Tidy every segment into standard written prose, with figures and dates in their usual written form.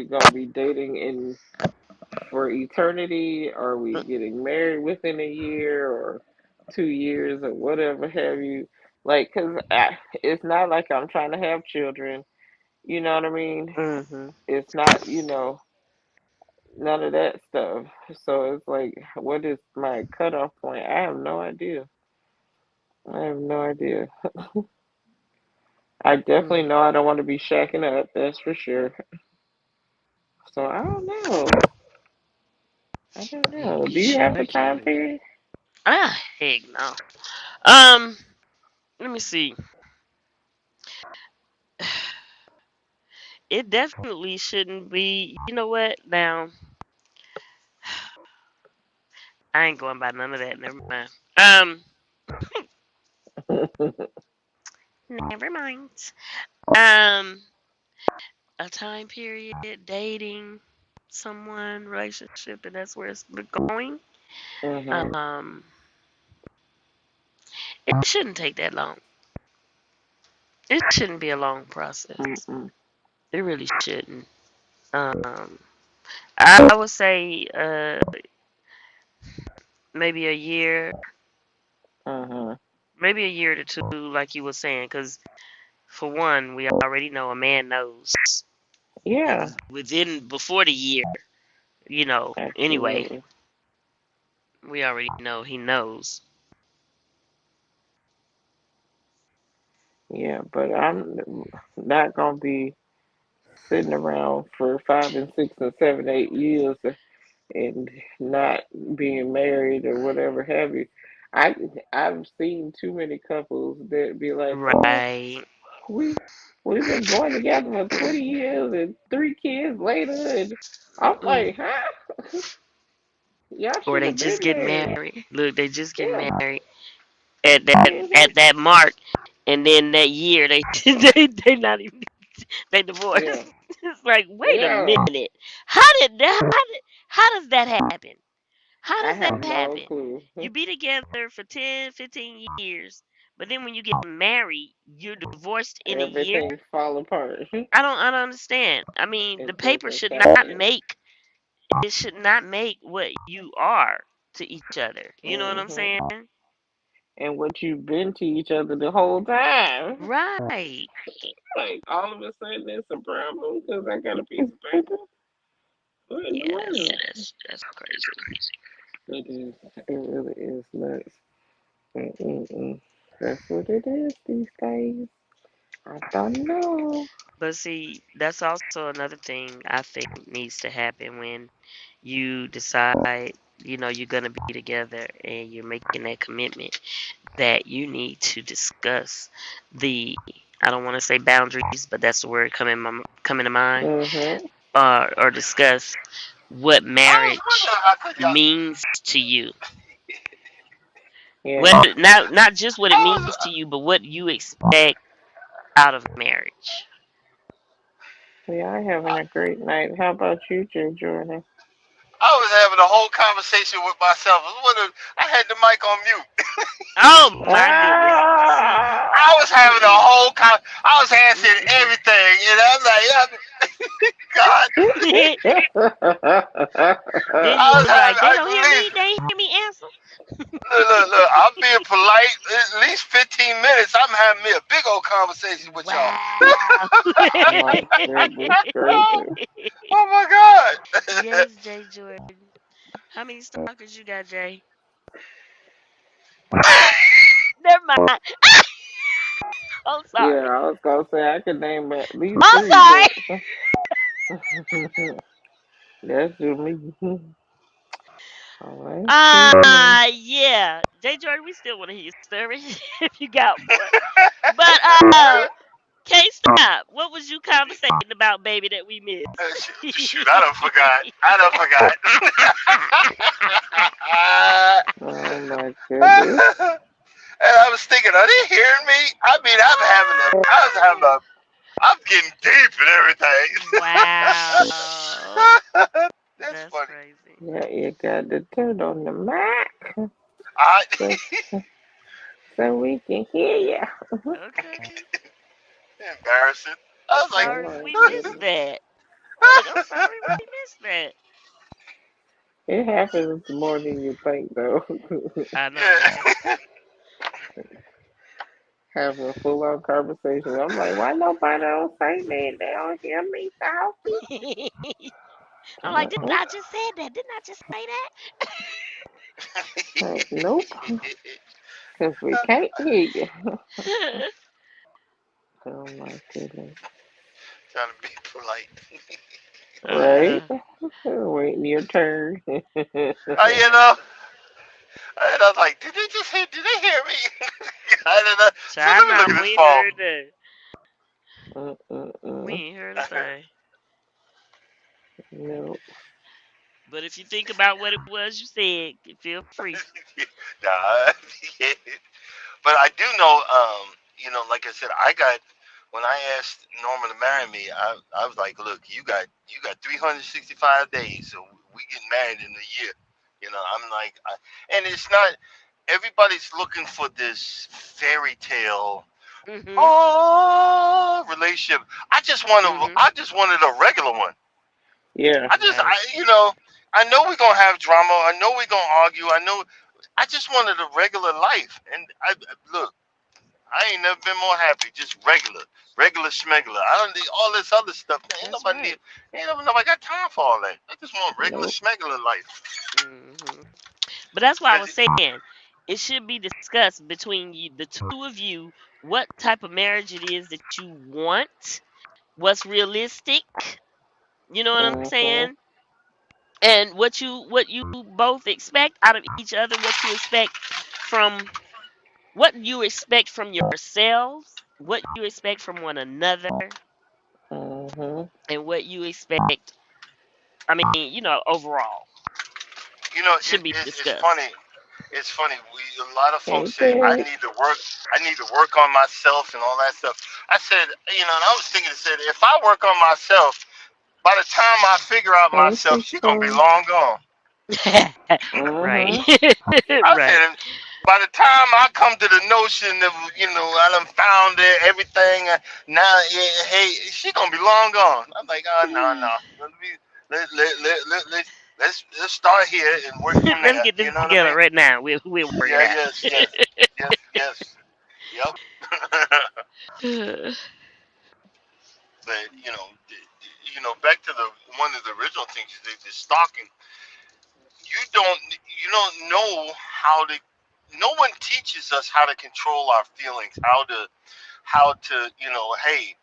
we gonna be dating in for eternity? Are we getting married within a year or 2 years or whatever have you? Like, it's not like I'm trying to have children. You know what I mean? Mm-hmm. It's not, none of that stuff. So it's like, what is my cutoff point? I have no idea. I have no idea. I definitely know I don't want to be shacking up. That's for sure. So I don't know. I don't know. You Do you have sure a time can. period? Ah, heck no. Um, Let me see. It definitely shouldn't be. You know what? Now, I ain't going by none of that. Never mind. Never mind. Um, a time period, dating someone, relationship, and that's where it's going. Mhm. Um, it shouldn't take that long. It shouldn't be a long process. Mm-mm. It really shouldn't. I would say maybe a year, Mhm. maybe a year to two, like you were saying, because for one, we already know a man knows Yeah. within before the year. Anyway, Absolutely. we already know he knows. Yeah, but I'm not gonna be sitting around for 5 and 6 and 7, 8 years and not being married or whatever have you. I I've seen too many couples that be like, "Oh, Right. we we've been going together for 20 years and 3 kids later," and I'm Mm. like, "Huh? Y'all Or should they have just been get married." married. Look, they just get Yeah. married at that Mhm. at that mark, and then that year they they not even they divorce. Yeah. It's like, wait a Yeah. minute, how did that? How does that happen? How I does that have no happen? clue. You be together for 10, 15 years, but then when you get married, you're divorced in a year. Everything fall apart. I don't understand. I mean, the It paper doesn't should not happen. make it should not make what you are to each other. You know what I'm Hmm. saying? And what you've been to each other the whole time. Right. Like all of a sudden it's a problem because I got a piece of paper. What in the Yeah, that's world? that's crazy. It is. It really is nuts. Mm-mm-mm. That's what it is these days. I don't know. But see, that's also another thing I think needs to happen when you decide, you're going to be together and you're making that commitment, that you need to discuss the, I don't want to say boundaries, but that's the word coming to mind, Mm-hmm. or discuss what I was marriage wondering how come y'all. means to you. Yeah. What not just what it I was means to you, but what you expect out of marriage. Yeah, I having a great night. How about you, Jay Jordan? I was having a whole conversation with myself. I was wondering. I had the mic on mute. Oh my goodness. See, I was having a mm-mm, whole I was answering mm-mm. everything, and I'm like, God. Then I you'll was be having like, they at don't hear me. least They ain't hear me answer. look. I'm being polite. At least 15 minutes. I'm having me a big old conversation with y'all. Wow. My goodness gracious. Oh my God. Yes, Jay Jordan. How many stalkers you got, Jay? Never mind. I'm Yeah, sorry. I was gonna say I could name at least I'm three, sorry. but that's just me. Oh, that's cool now. Yeah. Jay Jordan, we still want to hear your story if you got one. But can't stop. What was you conversating about, baby, that we Shoot, I done missed? forgot. I done forgot. Oh my goodness. And I was thinking, are they hearing me? I mean, I'm getting deep and everything. Wow. That's That's funny. crazy. Yeah, you got the turn on the mic I, so, so we can hear you. Okay. embarrassing. I I'm was like, Oh sorry my we missed goodness. that. I'm like, I'm sorry, we missed that. It happens more than you think, though. I know, right? Yeah. Having a full on conversation. I'm like, why nobody don't say that? They don't hear me talking. I'm like, didn't Uh-uh. I just say that? Didn't I just say Like, nope, because we can't hear you. that? Oh my goodness. Trying to be polite. Right? uh, Waiting your turn. You know, and I was like, did they just hear? Did they hear me? I don't know. So child, let me look nah, at this we ain't phone. heard that. We Mm-mm-mm. ain't heard a thing. Nope. But if you think about what it was you said, feel free. Nah, yeah. But I do know, like I said, I got when I asked Norma to marry me, I was like, look, you got 365 days, so we get married in a year. I'm like, and it's not everybody's looking for this fairy tale, Mhm. oh, relationship. Mhm. I just wanted a regular one. Yeah. Right. I know we're gonna have drama. I know we're gonna argue. I know. I just wanted a regular life, and look. I ain't never been more happy. Just regular schmegular. I don't need all this other stuff. That's right. Ain't nobody got time for all that. I just want regular Nope. schmegular life. Mhm. But that's why I Cause was saying it should be discussed between you, the two of you, what type of marriage it is that you want, what's realistic. You know what I'm Mm-hmm. saying? And what you both expect out of each other, from what you expect from yourselves, what you expect from one another, Mm-hmm. and what you expect. I mean, overall should be it's discussed. funny. It's funny. A lot of folks Hey, say I Derek. need to work. I need to work on myself and all that stuff. I said, and I was thinking, if I work on myself, by the time I figure out Hey, myself, she's gonna be sister. long gone. Right. Mm-hmm. I Right. said, by the time I come to the notion of, I done found it, everything, now, yeah, hey, she gonna be long gone. I'm like, oh, no, no. Let's start here and work from Let's there. get You this know what I together mean? right now. We'll work it Yeah, out. yes. Yep. But, back to the one of the original things, the stalking. You don't know how to. No one teaches us how to control our feelings, how to hey,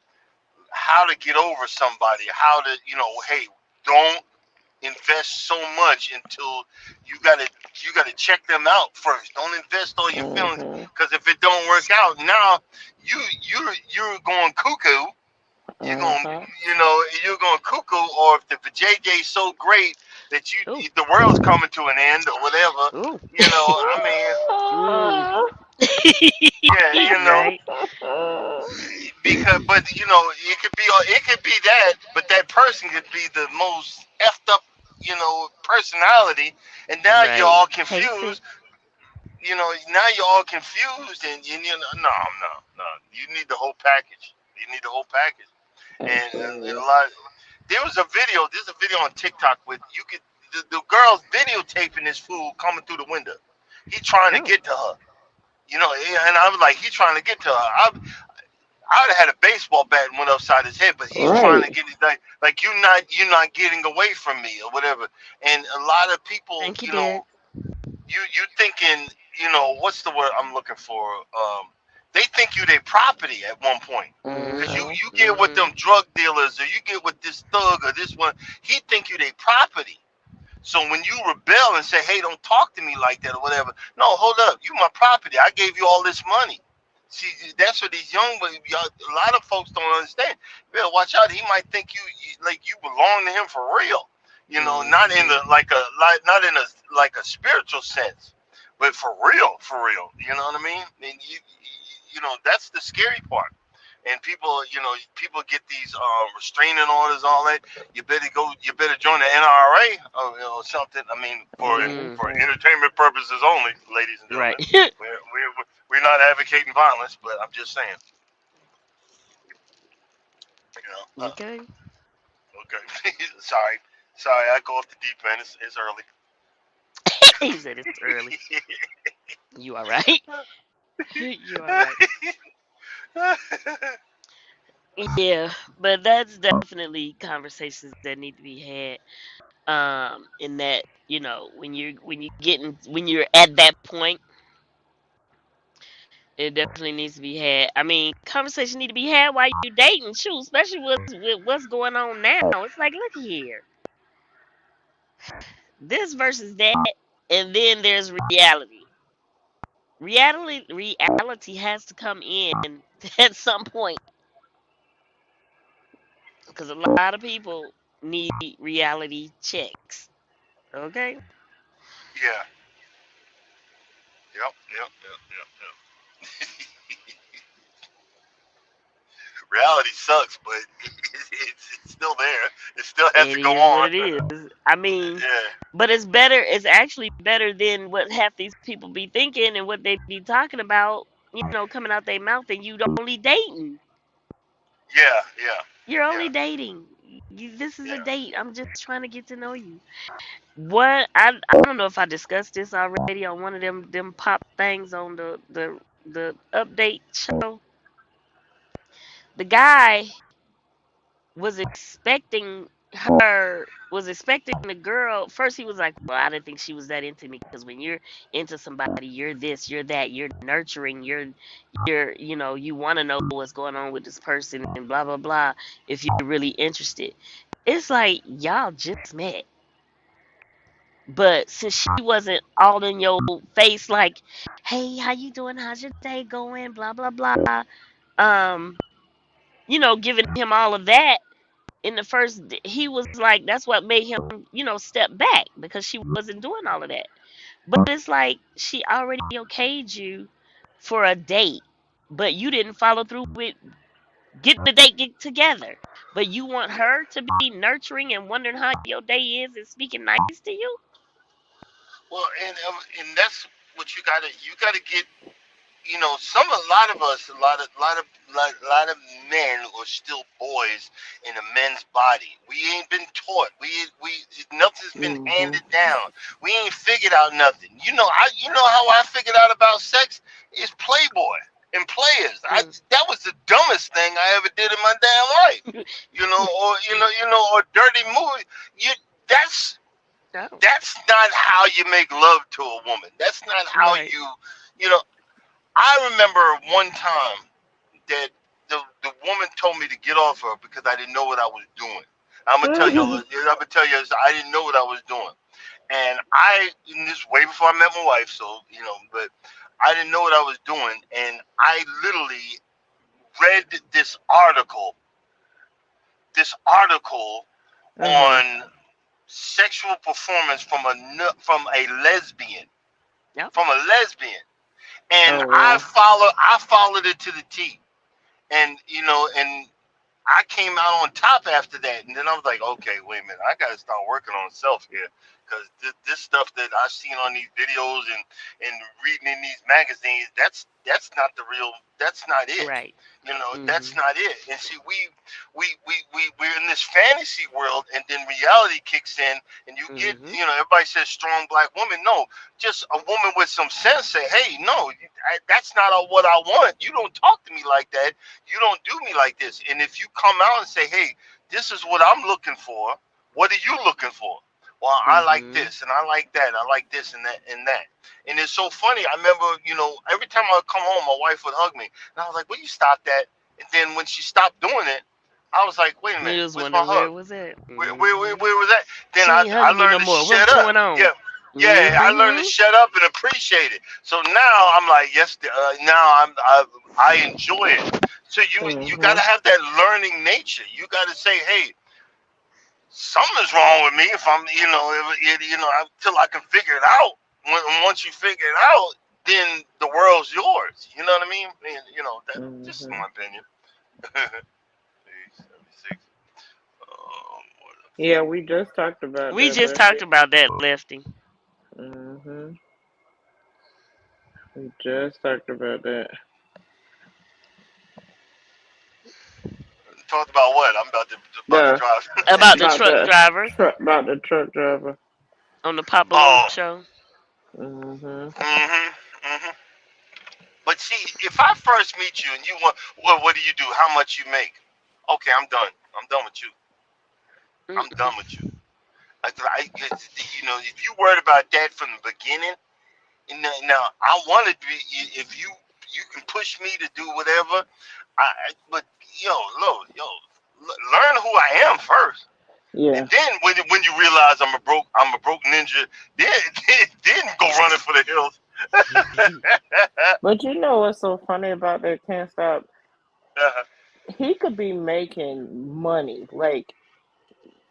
how to get over somebody, how to hey, don't invest so much until you gotta check them out first. Don't invest all your feelings, Mm-hmm. because if it don't work out, now you're going cuckoo. You're going Uh-huh. you're going cuckoo, or if the JJ's so great that Ooh. the world's coming to an end or whatever. Ooh. I mean, Ooh. yeah, Right. because but it could be that, but that person could be the most effed up personality, and now you're Right. all Hey, sis. confused. Now you're all confused, and no, you need the whole package. You need the whole package. And Absolutely. a lot. There's a video on TikTok with you could the girl's videotaping this fool coming through the window. He trying to Oh. get to her. And I was like, he trying to get to her. I'd have had a baseball bat and went upside his head, but he's trying to Right. get it like you're not getting away from me or whatever. And a lot of people, Thank you, Derek. you thinking, what's the word I'm looking for? They think you their property at one point. Cause you Mhm. Mm-hmm. you get with Mhm. them drug dealers, or you get with this thug or this one. He think you their property. So when you rebel and say, "Hey, don't talk to me like that" or whatever, no, hold up, you my property. I gave you all this money. See, that's what these a lot of folks don't understand. You better watch out. He might think like you belong to him for real. Not in Mhm. the not in a like a spiritual sense, but for real, for real. You know what I mean? And that's the scary part. And people get these restraining orders, all that. You better join the NRA or something. I mean, Mm. for Mm-hmm. entertainment purposes only, ladies and Right. gentlemen. We're not advocating violence, but I'm just saying, you know. Okay. Okay. Sorry. Sorry, I go off the deep end. It's early. He said it's early. You all right? You all right? Yeah, but that's definitely conversations that need to be had. In that, when you're at that point, it definitely needs to be had. I mean, conversation need to be had while you're dating, shoot, especially with what's going on now. It's like, look here, this versus that, and then there's reality. Reality has to come in at some point because a lot of people need reality checks. Okay. Yeah. Yep. Yep. Yep. Yep. Yep. Reality sucks, but it's still there. It still has It to go is what on. it is. I mean, Yeah. but it's better. It's actually better than what half these people be thinking and what they be talking about. Coming out their mouth, and you only dating. Yeah. Yeah. You're only Yeah. dating. This is a Yeah. date. I'm just trying to get to know you. What I don't know if I discussed this already on one of them pop things on the update show. The guy was expecting was expecting the girl. First he was like, well, I didn't think she was that into me, because when you're into somebody, you're this, you're that, you're nurturing, you want to know what's going on with this person and blah blah blah, if you're really interested. It's like y'all just met, but since she wasn't all in your face like, hey, how you doing, how's your day going, blah blah blah, um giving him all of that in the first, he was like, that's what made him step back, because she wasn't doing all of that. But it's like she already okayed you for a date, but you didn't follow through with getting the date get together, but you want Yeah. her to be nurturing and wondering how your day is and speaking nice to you. Well, and that's what you gotta get. A lot of us, a lot of men are still boys in a men's body. We ain't been taught. We nothing's been Mhm. handed down. We ain't figured out nothing. How I figured out about sex is Playboy and Players. Mm. That was the dumbest thing I ever did in my damn life. Or dirty movie. You that's Oh, that's not how you make love to a woman. That's not how right. you know. I remember one time that the woman told me to get off her because I didn't know what I was doing. I'm gonna tell you. I'm gonna tell you. I didn't know what I was doing, and this way before I met my wife. So but I didn't know what I was doing, and I literally read this article Uh-huh. on sexual performance from a lesbian, Yep. from a lesbian, and Oh I wow. followed it to the T, and I came out on top after that, and then I was like, okay, wait a minute, I got to start working on self here, because this stuff that I've seen on these videos and reading in these magazines, that's not the real, that's not it. Right. That's Mhm. not it. And see, we're in this fantasy world, and then reality kicks in, and you get, Mhm. everybody says strong black woman. No, just a woman with some sense say, hey, no, that's not what I want. You don't talk to me like that. You don't do me like this. And if you come out and say, hey, this is what I'm looking for, what are you looking for? Well, I like Mhm. this and I like that. I like this and that and that. And it's so funny. I remember, every time I would come home, my wife would hug me. And I was like, will you stop that? And then when she stopped doing it, I was like, wait a You minute, was where's my wondering where hug? it was at. Where, Mhm. was that? Then She I, ain't I hugging me no learned to more. shut What's up. going on? Yeah. Yeah, I learned to Mhm. shut up and appreciate it. So now I'm like, yes. Now I enjoy it. So you got to Mhm. have that learning nature. You got to say, hey, something's wrong with me if I'm, until I can figure it out. Once you figure it out, then the world's yours. You know what I mean? And, that's just Mhm. my opinion. 76. What Yeah, else? we just talked about We that, just Lefty. talked about that, Lefty. Mhm. We just talked about that. Talked about what? I'm about to The drive. About the about truck the driver about the truck driver. on the Pop Balloon Oh. show. Mhm. Mhm. Mhm. But see, if I first meet you and you want, well, what do you do? How much you make? Okay, I'm done. I'm done with you. I'm Mm-mm. done with you. You know, if you worried about that from the beginning, and now I want to be. If you can push me to do whatever, but yo, learn who I am first, and Yeah. then when you realize I'm a broke ninja, then then go running for the hills. But you know what's so funny about that? Can't stop. Uh, He could be making money, like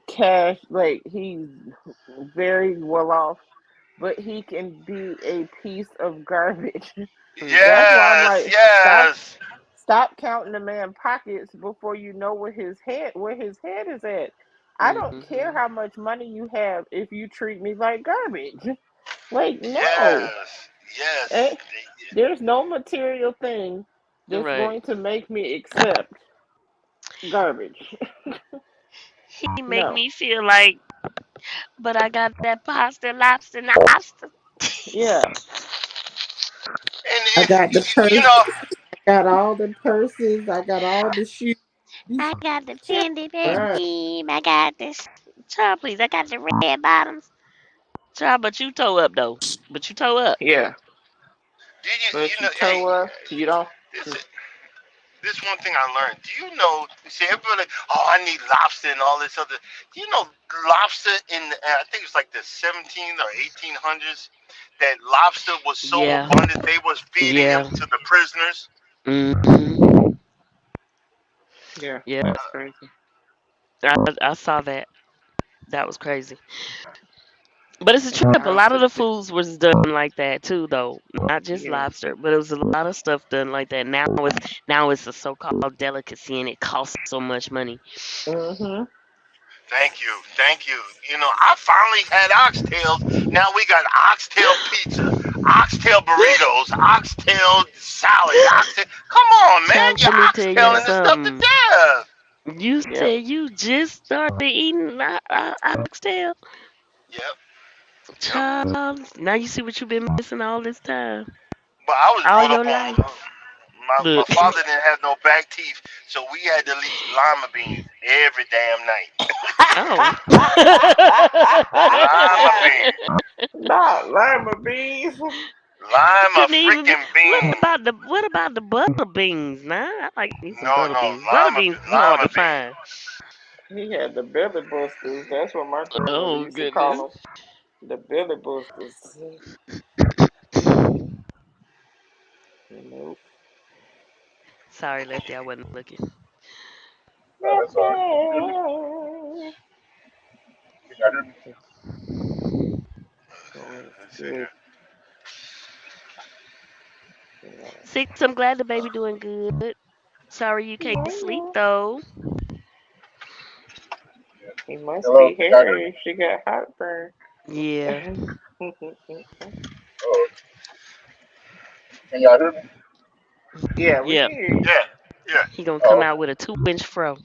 cash, like he's very well off, but he can be a piece of garbage. Mhm. That's why I'm yes, like, yes, stop counting the man pockets before you know where his head is at. I don't care Mhm. how much money you have if you treat me like garbage. Like, no. yes, yes. Eh, there's no material thing that's Right. going to make me accept garbage. He make No. me feel like, but I got that pasta, lobster, lobster. Yeah. And I got the you purse. know, I got all the purses. I got all the shoes. I got the Child, Fendi Right. babe. I got this. Child, please. I got the red bottoms. Child, but you toe up though. But you toe up. yeah. did you But you you know? Hey, toe up, you don't. this this one thing I learned. Do you know? See, everybody, like, oh, I need lobster and all this other. Do you know lobster in? I think it's like the 17 or 1800s. That lobster was so Yeah. abundant they was feeding him Yeah. to the prisoners. Hmm. Yeah, Yeah. that's crazy. I saw that. That was crazy. But it's a trip. A lot of Lobster. the foods was done like that too, though. Not just Yeah. lobster, but it was a lot of stuff done like that. Now it's a so-called delicacy, and it costs so much money. Mhm. Thank you, thank you. You know, I finally had oxtails. Now we got oxtail pizza, oxtail burritos, oxtail salad, oxtail. Come on, man, Child, you're let me tell you oxtailing this stuff to something. death. You Yep. said you just started eating oxtail. Yep, yep. Child, now you see what you've been missing all this time. But I was All brought your up on. life. My Look. father didn't have no back teeth, so we had to eat lima beans every damn night. Oh. Lima beans, Not lima beans. lima Couldn't even be. freaking beans. What about the butter beans? Nah, I like me some No, butter no, beans. Butter beans is hard lima to beans. find. He had the belly busters. That's what my grandmother Oh used to goodness. call them. The belly busters. Nope. Sorry, Lefty, I wasn't looking. No, that's all right. Can you hear me? Can y'all hear me? Going Let's see good. here. Six, I'm glad the baby doing good. Sorry you can't sleep Yeah. though. Yeah. He must Hello, be can y'all hear me? hairy if she got heartburn. Yeah. Oh, can y'all hear me? Yeah, we Yep. can hear you. Yeah, yeah. He gonna come Oh, out okay. with a 2-inch fro.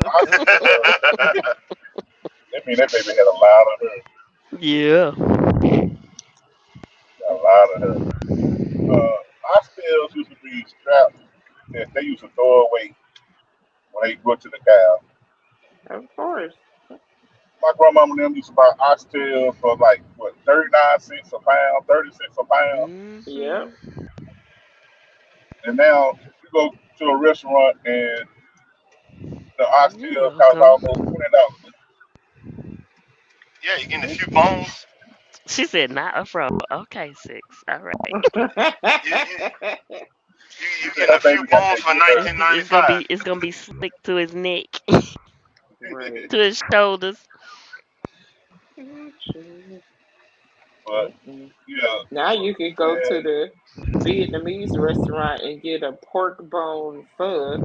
I see. That mean that baby had a lot of her. Yeah. A lot of her. Oxtails used to be strapped that they used to throw away when they butcher the cow. Of course. My grandmama and them used to buy oxtails for like what 39 cents a pound, 30 cents a pound, Yep. Mhm. and now you go to a restaurant and the You're oxtail costs welcome. almost $20. Yeah, you getting a few bones. She said not a fro. Okay, six. All right. You you She you said getting a that few baby got bones that for good. $19.95. It's gonna be slick to his neck, Right. to his shoulders. But Mm-mm. yeah, Now you could go to man, the Vietnamese restaurant and get a pork bone pho.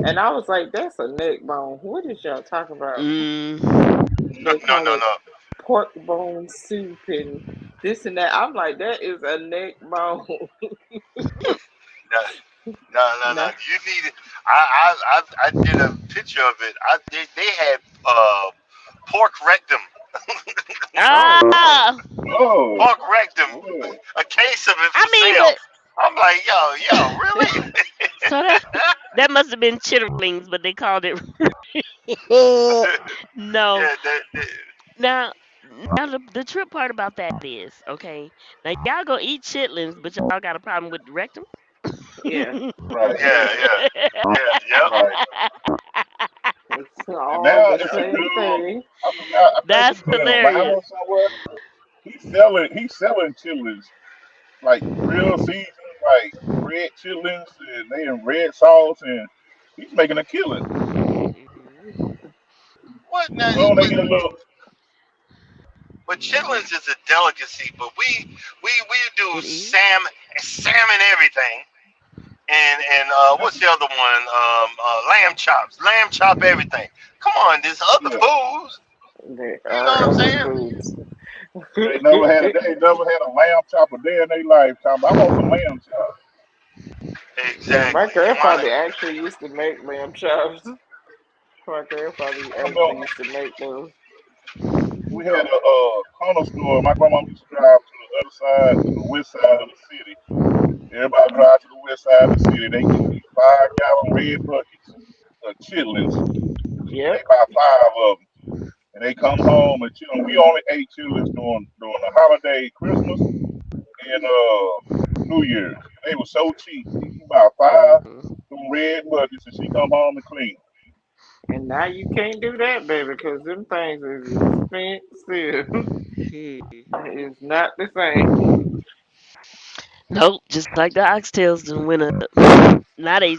And I was like, that's a neck bone. What is y'all talking about? Mm. No, They no, call no, it no. pork bone soup and this and that. I'm like, that is a neck bone. No. No, no, no. No. You need it. I did a picture of it. They had pork rectum, Oh Lord. Ah, Oh, pork rectum, boy. a case of it I for mean, sale. but I'm like, yo, really? so that must have been chitterlings, but they called it. No. Yeah, that Now, now the trip part about that is okay. Now y'all go eat chitlins, but y'all got a problem with the rectum. Yeah. Right, yep. right. It's And all now the it's a same dude. thing. I forgot. I think That's he's in hilarious. Atlanta somewhere. He's selling chitlins like real seasoned, like red chitlins, and they in red sauce, and he's making a killing. Mhm. What now? Soon they get a little. But chitlins is a delicacy. But we do It is. salmon everything. And what's the other one? Lamb chops, lamb chop everything. Come on, there's other Yeah, foods. There You know what are I'm other saying? foods. they ain't never had a lamb chop a day in their life. Time I want some lamb chop. Yeah, my Exactly. grandfather actually used to make lamb chops. My grandfather I actually remember used to make those. we had a corner store. My grandma used to drive to the other side, to the west side of the city. Everybody drive to the west side of the city. They get these 5 gallon red buckets of chitlins. They Yep. buy 5 of them, and they come home and chill. We only ate chitlins during the holiday, Christmas, and New Year's. They were so cheap. You buy 5 Mhm. them red buckets, and she come home and clean. And now you can't do that, baby, because them things is expensive. Hmm. It's not the same. Nope, just like the oxtails done went up. Now they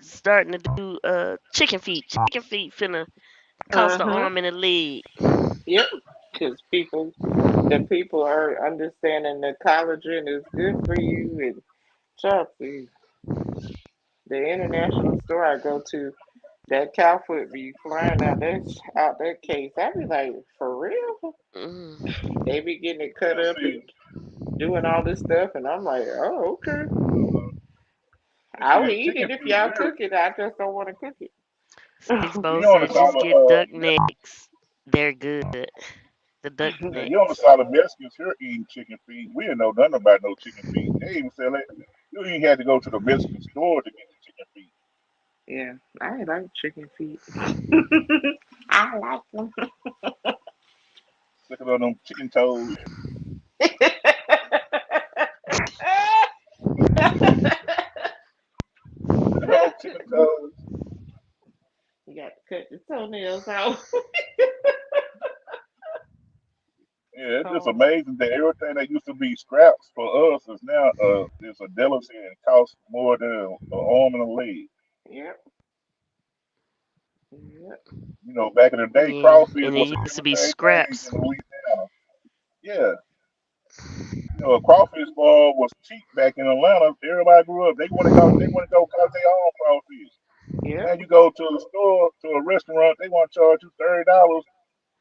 starting to chicken feet. Chicken feet finna cost Uh an huh. arm and a leg. Yep. Because the people are understanding that collagen is good for you and Chelsea, the international store I go to, that cow foot be flying out that case. I be like, for real? Mm. They be getting it cut Yeah, up see, and doing all this stuff, and I'm like, oh, okay. and see I'll this eat chicken it if feet y'all here. cook it. I just don't want to cook it. Six You Bo on the said side just of get duck necks. They're good. The duck yeah, you on the necks. side of Mexicans here eating chicken feet. We didn't know nothing about no chicken feet. They even sell it. You even had to go to the Mexican store to get the chicken feet. Yeah, I like chicken feet. I like them. Sick of them chicken toes. No chicken toes. You got to cut the toenails out. Yeah, it's just Oh, amazing that everything that used to be scraps for us is now is a delicacy and costs more than an arm and a leg. yep, yep. You know, back in the day, Yeah, crawfish and was it the used to be everything thing scraps. in Louisiana. Yeah, you know, a crawfish ball was cheap back in Atlanta. Everybody grew up. They want to go catch their own crawfish. Now Yep, you go to the store, to a restaurant, they want to charge you $30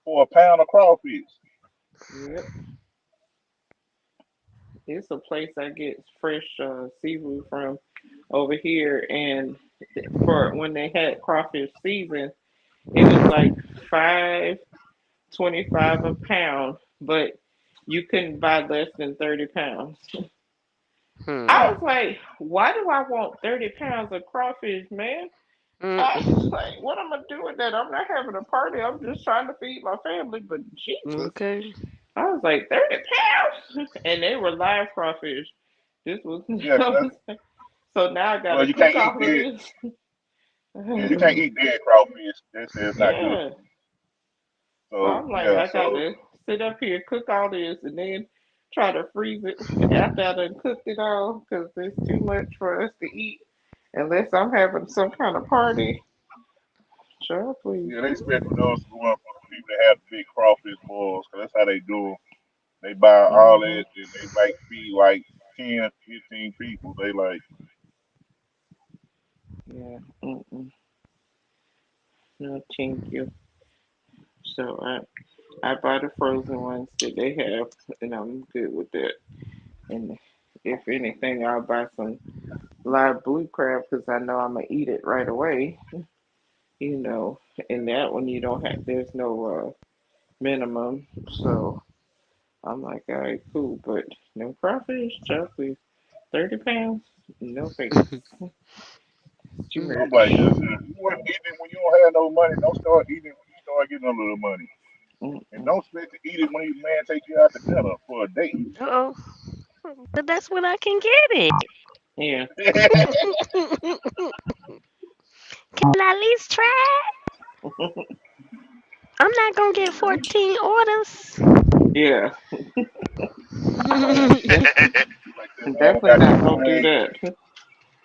for a pound of crawfish. yep. It's a place I get fresh seafood from over here, and for when they had crawfish season, it was like 5.25 a pound, but you couldn't buy less than 30 pounds. I Hmm. Huh? was like, why do I want 30 pounds of crawfish, man? I was Mm-mm. like, what am I doing with that? I'm not having a party. I'm just trying to feed my family. But Jesus, Okay. I was like 30 pounds, and they were live crawfish. This was, Yeah, I 'cause was like, so now I got well, to you cook can't eat all of dead. this. Yeah, you can't eat dead crawfish. They say it's not good Yeah, for you. so So I'm like, yeah, I got so to sit up here, cook all this, and then try to freeze it after I done cooked it all because there's too much for us to eat unless I'm having some kind of party. Sure, please. yeah, they special those going for the people that have the big crawfish boils, 'cause that's how they do 'em. They buy all Hmm. that and they might feed like 10, 15 people. They like, Yeah. Mm-mm. No, thank you. So I buy the frozen ones that they have, and I'm good with that. And if anything, I'll buy some live blue crab because I know I'm gonna eat it right away. You know, and that one you don't have. There's no minimum, so I'm like, all right, cool. But no crawfish, chocolate, 30 pounds, no thanks. It's too I'm like, much. listen, if you want to eat it when you don't have no money, don't start eating it when you start getting a little money. And Mm-mm. don't expect to eat it when your man take you out to dinner for a date. Oh, but that's when I can get Yeah, it. Can I at least try? I'm not gonna get 14 orders. yeah, Man, shit. Like that, man, I definitely got not gonna do that.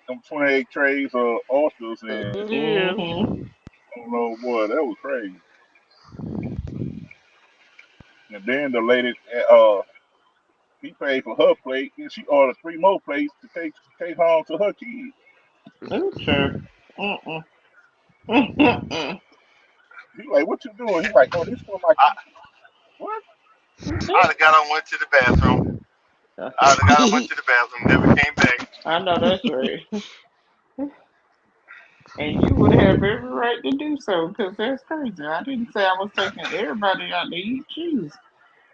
them 28 trays of oysters and Yeah. Hmm. I don't know, boy, that was crazy. And then the lady, he paid for her plate, and she ordered three more plates to take home to her kids. Oh, sure. Mm-mm. Mm-mm. He like, what you doing? He like, oh, this for my I, kids. What? I'd have got on, went to the bathroom. I'd have got on, went to the bathroom, never came back. I know that's right. And you would have every right to do so because that's crazy. I didn't say I was taking everybody out to eat. Jeez.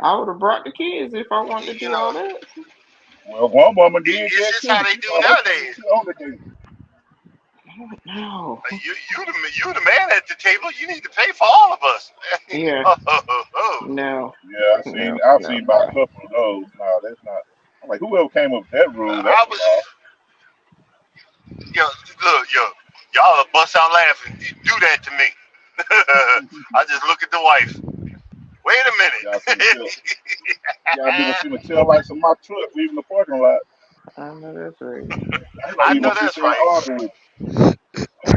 I would have brought the kids if I wanted to You do all know, that. Well, one woman did it's that just too. how they She do brought her kids nowadays. to on the date. No. You the man at the table. You need to pay for all of us. Yeah. Oh, oh, oh, oh. No. Yeah, No. I've No. seen about a No. couple of those. No, that's not. I'm like, whoever came up with that rule, that's I the was, law. yo, look, y'all will bust out laughing. You do that to me. I just look at the wife. Wait a Y'all see the minute. tail. Y'all been see the tail lights of my truck leaving the parking lot. I know that's right. I'm not I even know gonna sit that's there and right. argue with you.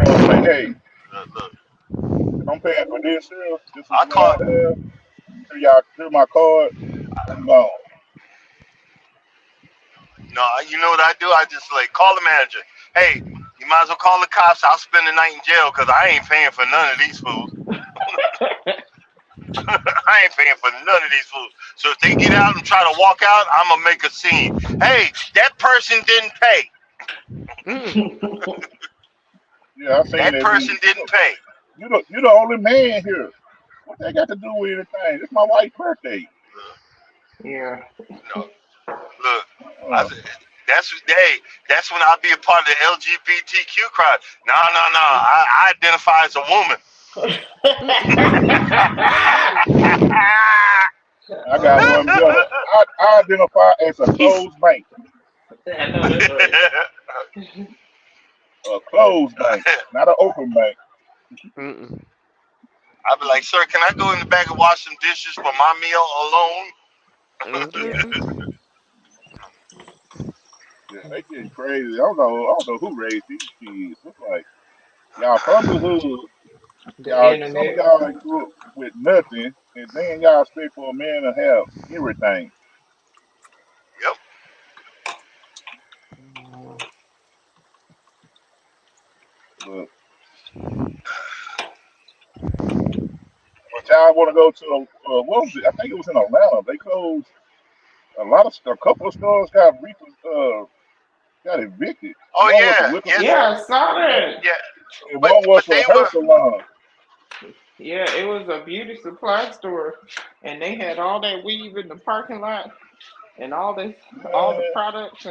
I'm gonna say, hey, Look, if I'm paying for this here, this is I what call. I have. Here's my card. I'm gone. No, you know what I do? I just like call the manager. Hey, you might as well call the cops. I'll spend the night in jail because I ain't paying for none of these fools. I ain't paying for none of these fools. So if they get out and try to walk out, I'm gonna make a scene. Hey, that person didn't pay. Mm. Yeah, I seen That that person video. didn't pay. You the only man here. What they got to do with anything? It's my wife's birthday. Look, Yeah. no, look. I Uh, said that's when I'll be a part of the LGBTQ crowd. No, no, no. I identify as a woman. I got Oh, one better. I identify as a He's closed bank. I know that's right. A closed bank, not an open bank. mm-mm. I'll be like, sir, can I go in the back and wash some dishes for my meal alone? Yeah. Mm-mm. Yeah, they getting crazy. I don't know who raised these kids. It's like y'all from the hood. The Y'all, some of internet. y'all ain't grew up with nothing, and then y'all expect for a man to have everything. Yep. But, but y'all want to go to what was it? I think it was in Atlanta. They closed a couple of stores got evicted. Oh One was a yeah, liquor yes, Yeah, store, I saw and, that. yeah. and But one but was they a hair were. salon. Yeah, it was a beauty supply store, and they had all that weave in the parking lot and all the Man, products,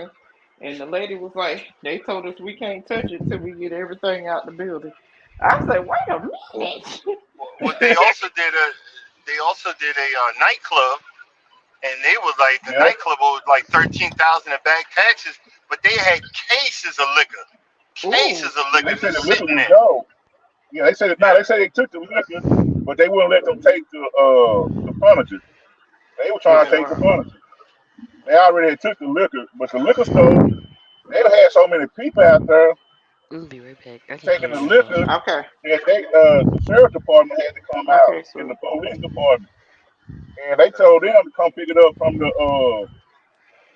and the lady was like, they told us we can't touch it till we get everything out the building. I said, wait a minute. What they also did a nightclub, and they was like the yep. nightclub was like 13,000 in back taxes, but they had cases of liquor, Ooh, cases of Yeah, liquor they said just the liquor sitting was there. gone. Yeah, they said it. No, Yeah, they said they took the liquor, but they wouldn't let them take the furniture. They were trying oh to take the wow. furniture. They already had took the liquor, but the liquor store they done had so many people out there I'll be right back. I can taking hear the y'all. liquor Okay, that the sheriff department had to come out okay, and the so police department, and they told them to come pick it up from the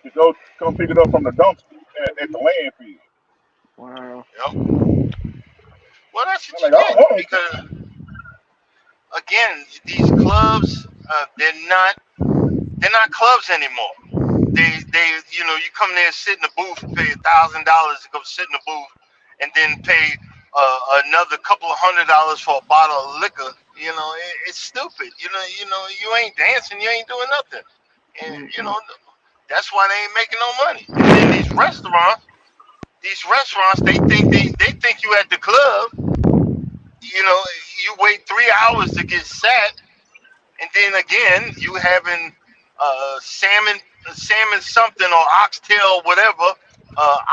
to go come pick it up from the dumpster at the landfill. wow. yep. Well, that's I'm what you like, I don't get want it. because again, these clubs they're not clubs anymore. you come there, sit in the booth, and pay $1,000 to go sit in the booth, and then pay another couple of $100 for a bottle of liquor. It's stupid. You ain't dancing, you ain't doing nothing, and Mm-mm. that's why they ain't making no money. And then these restaurants, they think you at the club. You wait 3 hours to get sat, and then again you having salmon something or oxtail whatever,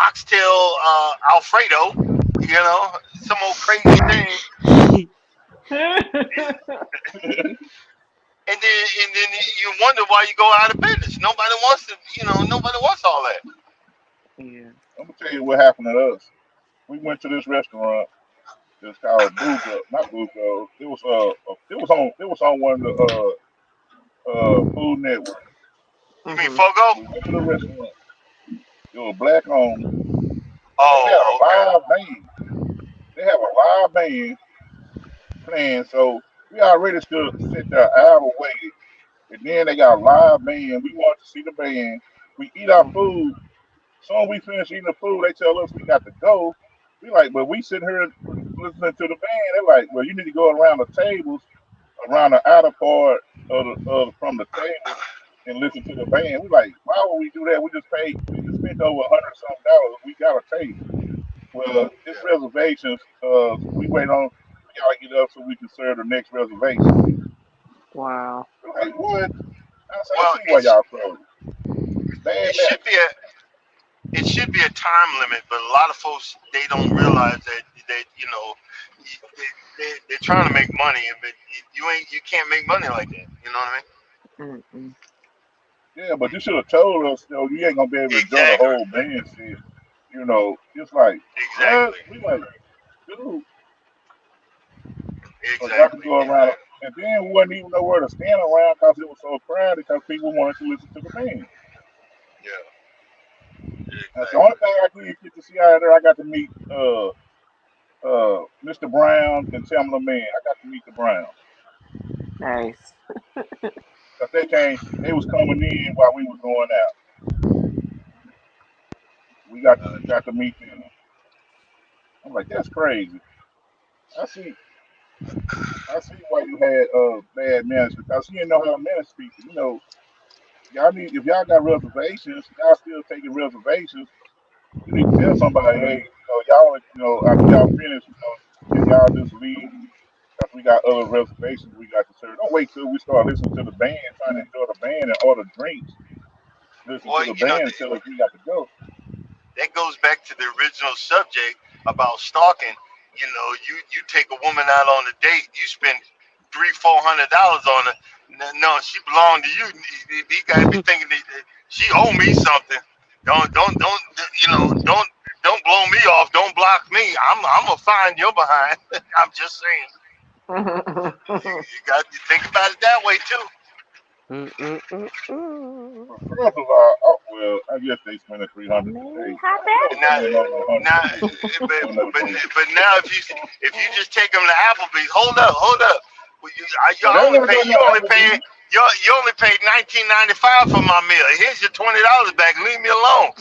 oxtail Alfredo, some old crazy thing, and then you wonder why you go out of business. Nobody wants all that. Yeah. I'm gonna tell you what happened to us. We went to this restaurant. It's called Buka, not Buka. It was on one of the Food Network. You mean Mhm. Fogo? We went to the restaurant. It was black owned. They had Oh, a okay. live band. They have a live band playing. So we already stood sit there an hour waiting. And then they got a live band. We wanted to see the band. We eat our Mhm. food. Soon we finish eating the food, they tell us we got to go. We like, but we sitting here listening to the band. They're like, well, you need to go around the tables, around the outer part from the tables, and listen to the band. We like, why would we do that? We just spent over $100 something. We got a table. Well, it's Yeah. reservations. We wait on y'all to get up so we can serve the next reservation. Wow. We're like, what? I said, I Well, see why y'all closed. Bad it should manners. be a time limit, but a lot of folks they don't realize that they're trying to make money, but you can't make money like that. You know what I mean? Mm-mm. Yeah, but you should have told us, you ain't gonna be able to enjoy the Exactly. whole band shit. It's like, what? Exactly. We like, dude, so y'all can Exactly. go around. Exactly. And then we wasn't even nowhere to stand around because it was so crowded because people wanted to listen to the band. Yeah. That's the only Exactly. thing I did get to see out of there. I got to meet Mr. Brown and Tamla Man. I got to meet the Browns Nice. because they was coming in while we was going out. We got to meet them. I'm like, that's crazy. I see. I see why you had bad manners because you didn't know how to manage people. Y'all need if y'all got reservations, y'all still taking reservations. You need to tell somebody, hey, y'all, after y'all finish, can y'all just leave because we got other reservations we got to serve. Don't wait till we start listening to the band, trying to enjoy the band and order drinks. Listen to Well, the band and tell us we got to go. that goes back to the original subject about stalking. You take a woman out on a date, you spend $300-400 on her. No, she belonged to you. You gotta be thinking that she owe me something. Don't don't blow me off. Don't block me. I'm gonna find your behind. I'm just saying. You got to think about it that way too. Mm-mm-mm-mm. But girls are like, oh, well, I guess they spending 300 today. May I ain't never Now, spending no now, 100 but on no but date. but now if you just take them to Applebee's, hold up. Well, you But they only want to pay go you to only pay Applebee's. you only paid 19.95 for my meal. Here's your $20 back. Leave me alone.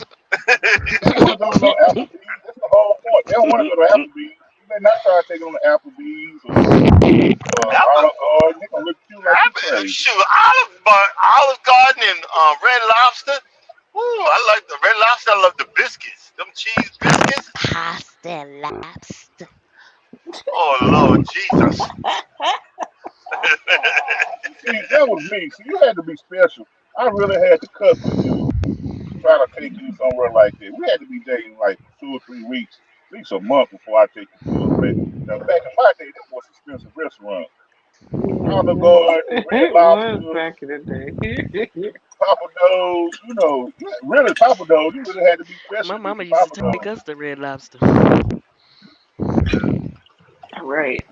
They don't want to go to no Applebee's. That's the whole point. They don't want to go to Applebee's. You better not try to take them to Applebee's or Apple, Olive Garden. They're gonna look at you like you crazy. shoot, Olive Garden and Red Lobster. Ooh, I like the Red Lobster. I love the biscuits. Them cheese biscuits. Pasta lobster. Oh Lord Jesus. See, that was me. See, you had to be special. I really had to cut with you to try to take you somewhere like that. We had to be dating like for 2 or 3 weeks, at least a month before I take you to a place. Now, back in my day, that was expensive restaurant. Olive Mhm. Garden, Red It was Lobster, back in the day. Papa Do's. Really Papa Do's. You really had to be special My to get mama some used Papa to take Do's. us to Red Lobster. Right.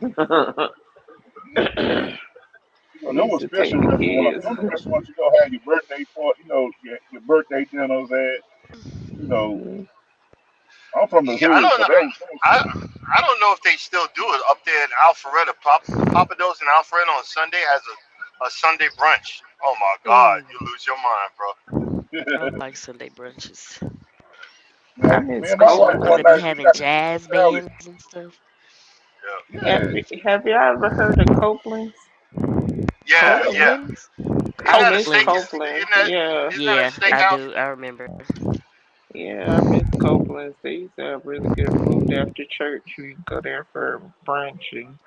Them Used were to take special the restaurants. kids. Them the restaurants you gonna have your birthday party, your birthday dinners at. You know, Mhm. I'm from the Yeah, I hood, don't so know. that was special. I don't know if they still do it up there in Alpharetta. Papados in Alpharetta on Sunday has a Sunday brunch. Oh my God, Mm. you lose your mind, bro. I like Sunday brunches, I Man, me miss and my especially wife because one they Copeland. be night we having got to eat jazz salad. bands and stuff. Yeah, Have Yeah, Have you ever heard of Copeland's? yeah, yeah. yeah. Copeland's, Isn't I that a miss steak? Copeland's. Copeland's. Yeah, Isn't that a Yeah, I steakhouse? do. I remember. yeah, I miss Copeland's. They used to have really good food after church. We could go there for brunch, and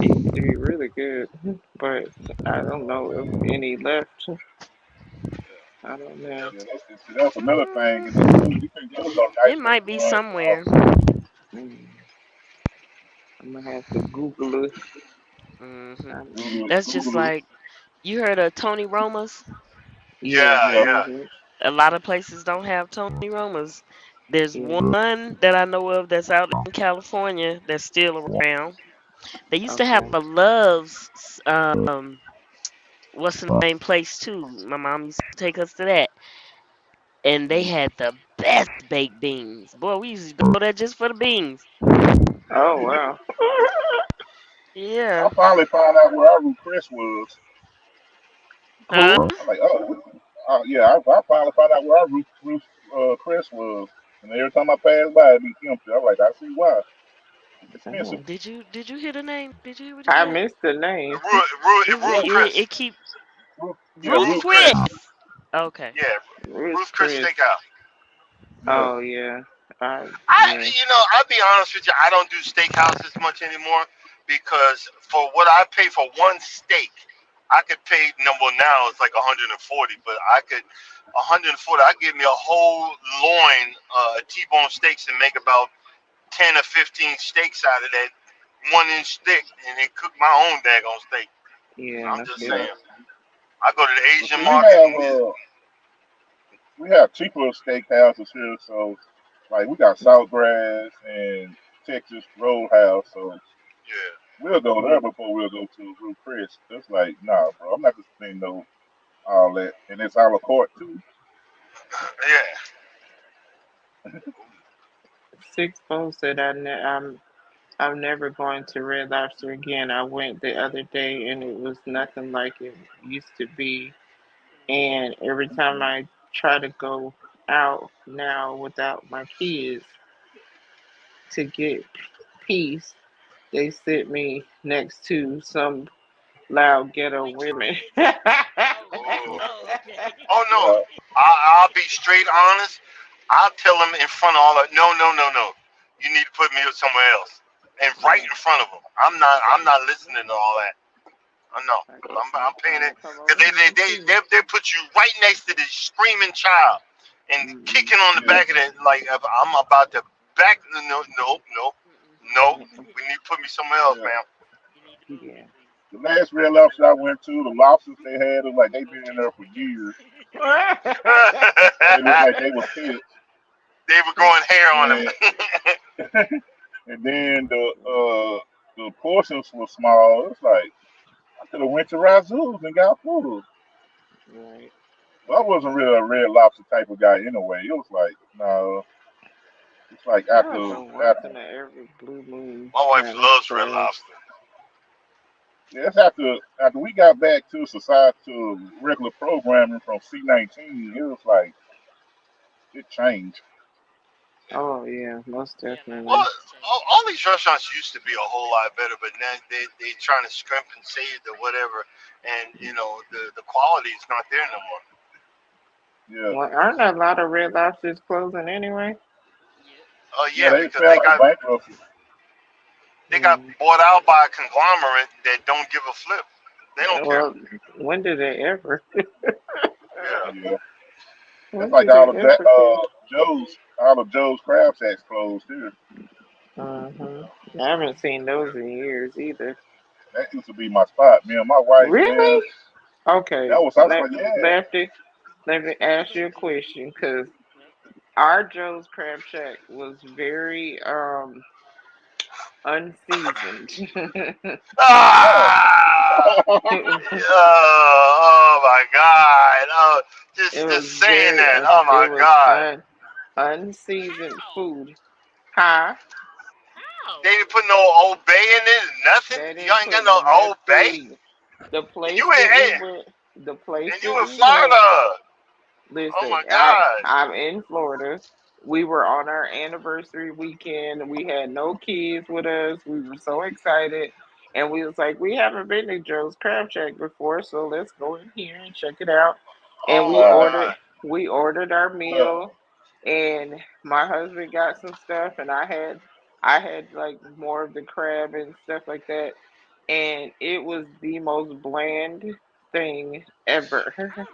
it used to be really good. But I don't know if any left. I don't know. Yeah, that's another thing in this Mm, food. You can go to no it nice might be restaurant. somewhere. Mm, I'm gonna have to Google it. hmm Um, That's just Google it. like you heard of Tony Roma's. yeah. Yeah, Yeah, yeah. Hmm. A lot of places don't have Tony Roma's. There's Yeah. yeah. one that I know of that's out in California that's still around. They used to have Okay. a Love's, what's the name place too. My mom used to take us to that, and they had the best baked beans. Boy, we used to go there just for the beans. Oh wow. I Yeah. finally found out where our Ruth Chris was. Huh? Who? I'm like, oh, yeah. I finally found out where our Ruth Chris was. And every time I pass by, it'd be empty. I'm like, I see why. It's expensive. Oh. Did you hear the name? Did you hear what he I said? missed the name. Ruth Chris. It keep Yeah, Ruth Ruth Ruth Chris. Chris. Chris. Okay. Yeah, Ruth Ruth Chris Chris. Steakhouse. Yeah. Oh yeah. I yeah. I'll be honest with you. I don't do steakhouses much anymore because for what I pay for one steak, I could pay number now it's like 140, but I could 140. I give me a whole loin, T-bone steaks and make about 10 or 15 steaks out of that 1 inch steak, and then cook my own daggone steak. I'm Yeah. just Yeah. saying. I go to the But Asian see, market and we have cheaper steakhouses here, so like we got Saltgrass and Texas Roadhouse, so yeah, we'll go there before we'll go to Ruth Chris. That's like, nah, bro, I'm not just spending no all that, and it's a la carte too. yeah. 6 said I'm never going to Red Lobster again. I went the other day and it was nothing like it used to be. And every time I try to go out now without my kids to get peace, they sit me next to some loud ghetto women. Oh, Okay. oh no. Yeah, I'll be straight honest. I'll tell them in front of all that. No, no, no, no. You need to put me somewhere else, and right in front of them. I'm not listening to all that. I know. I guess my I'm paying son it will come because over here too. they put you right next to this screaming child and Mm-mm. kicking on the yeah. back of it like if I'm about to back. No, no, no, no. We need to put me somewhere else, Yeah. ma'am. You need to move, Yeah. please. The last Red Lobster I went to, the lobsters they had, it was like they been in there for years. They looked like they was pets. They were going hair on him. And and then the portions were small. It's like I could have went to Razoo's and got food. Right. But I wasn't really a Red Lobster type of guy anyway. It was like no, it's like I'll go once after in a every blue moon. My wife Man, that's loves Red trash. Lobster. yeah, it's after we got back to society to regular programming from C19. It was like it changed. Oh yeah, most Yeah, my Well, definitely. life has all changed. these restaurants used to be a whole lot better, but now they trying to scrimp and save the whatever, and the quality is not there no more. Yeah, Well, aren't a lot of Red Lobsters closing anyway? Yep. Oh yeah, yeah, they because fell in bankruptcy. they got Mm. bought out by a conglomerate that don't give a flip. They don't care. Well, when did they ever? Yeah. Yeah, that's When like did they ever care? All of Joe's Crab Shacks closed here. Uh-huh. I haven't seen those in years either. That used to be my spot. Me and my wife, man, Really? Okay. I was like, yeah, Lefty, let me ask you a question, because our Joe's Crab Shack was very unseasoned. oh, Ah! Oh my God! Oh, It just was saying very that. Oh it my was God! unseasoned How? food. Huh? They How? didn't put no Old Bay in it. Nothing. They Y'all didn't ain't got put no Old Bay. nothing. The And place you in that we hey, went, the place and that you in we went, Florida. Oh Listen, my God. I'm in Florida. We were on our anniversary weekend. We had no kids with us. We were so excited. And we was like, we haven't been to Joe's Crab Shack before, so let's go in here and check it out. And Oh my God. we ordered our uh, meal, and my husband got some stuff, and I had like more of the crab and stuff like that. And it was the most bland thing ever. I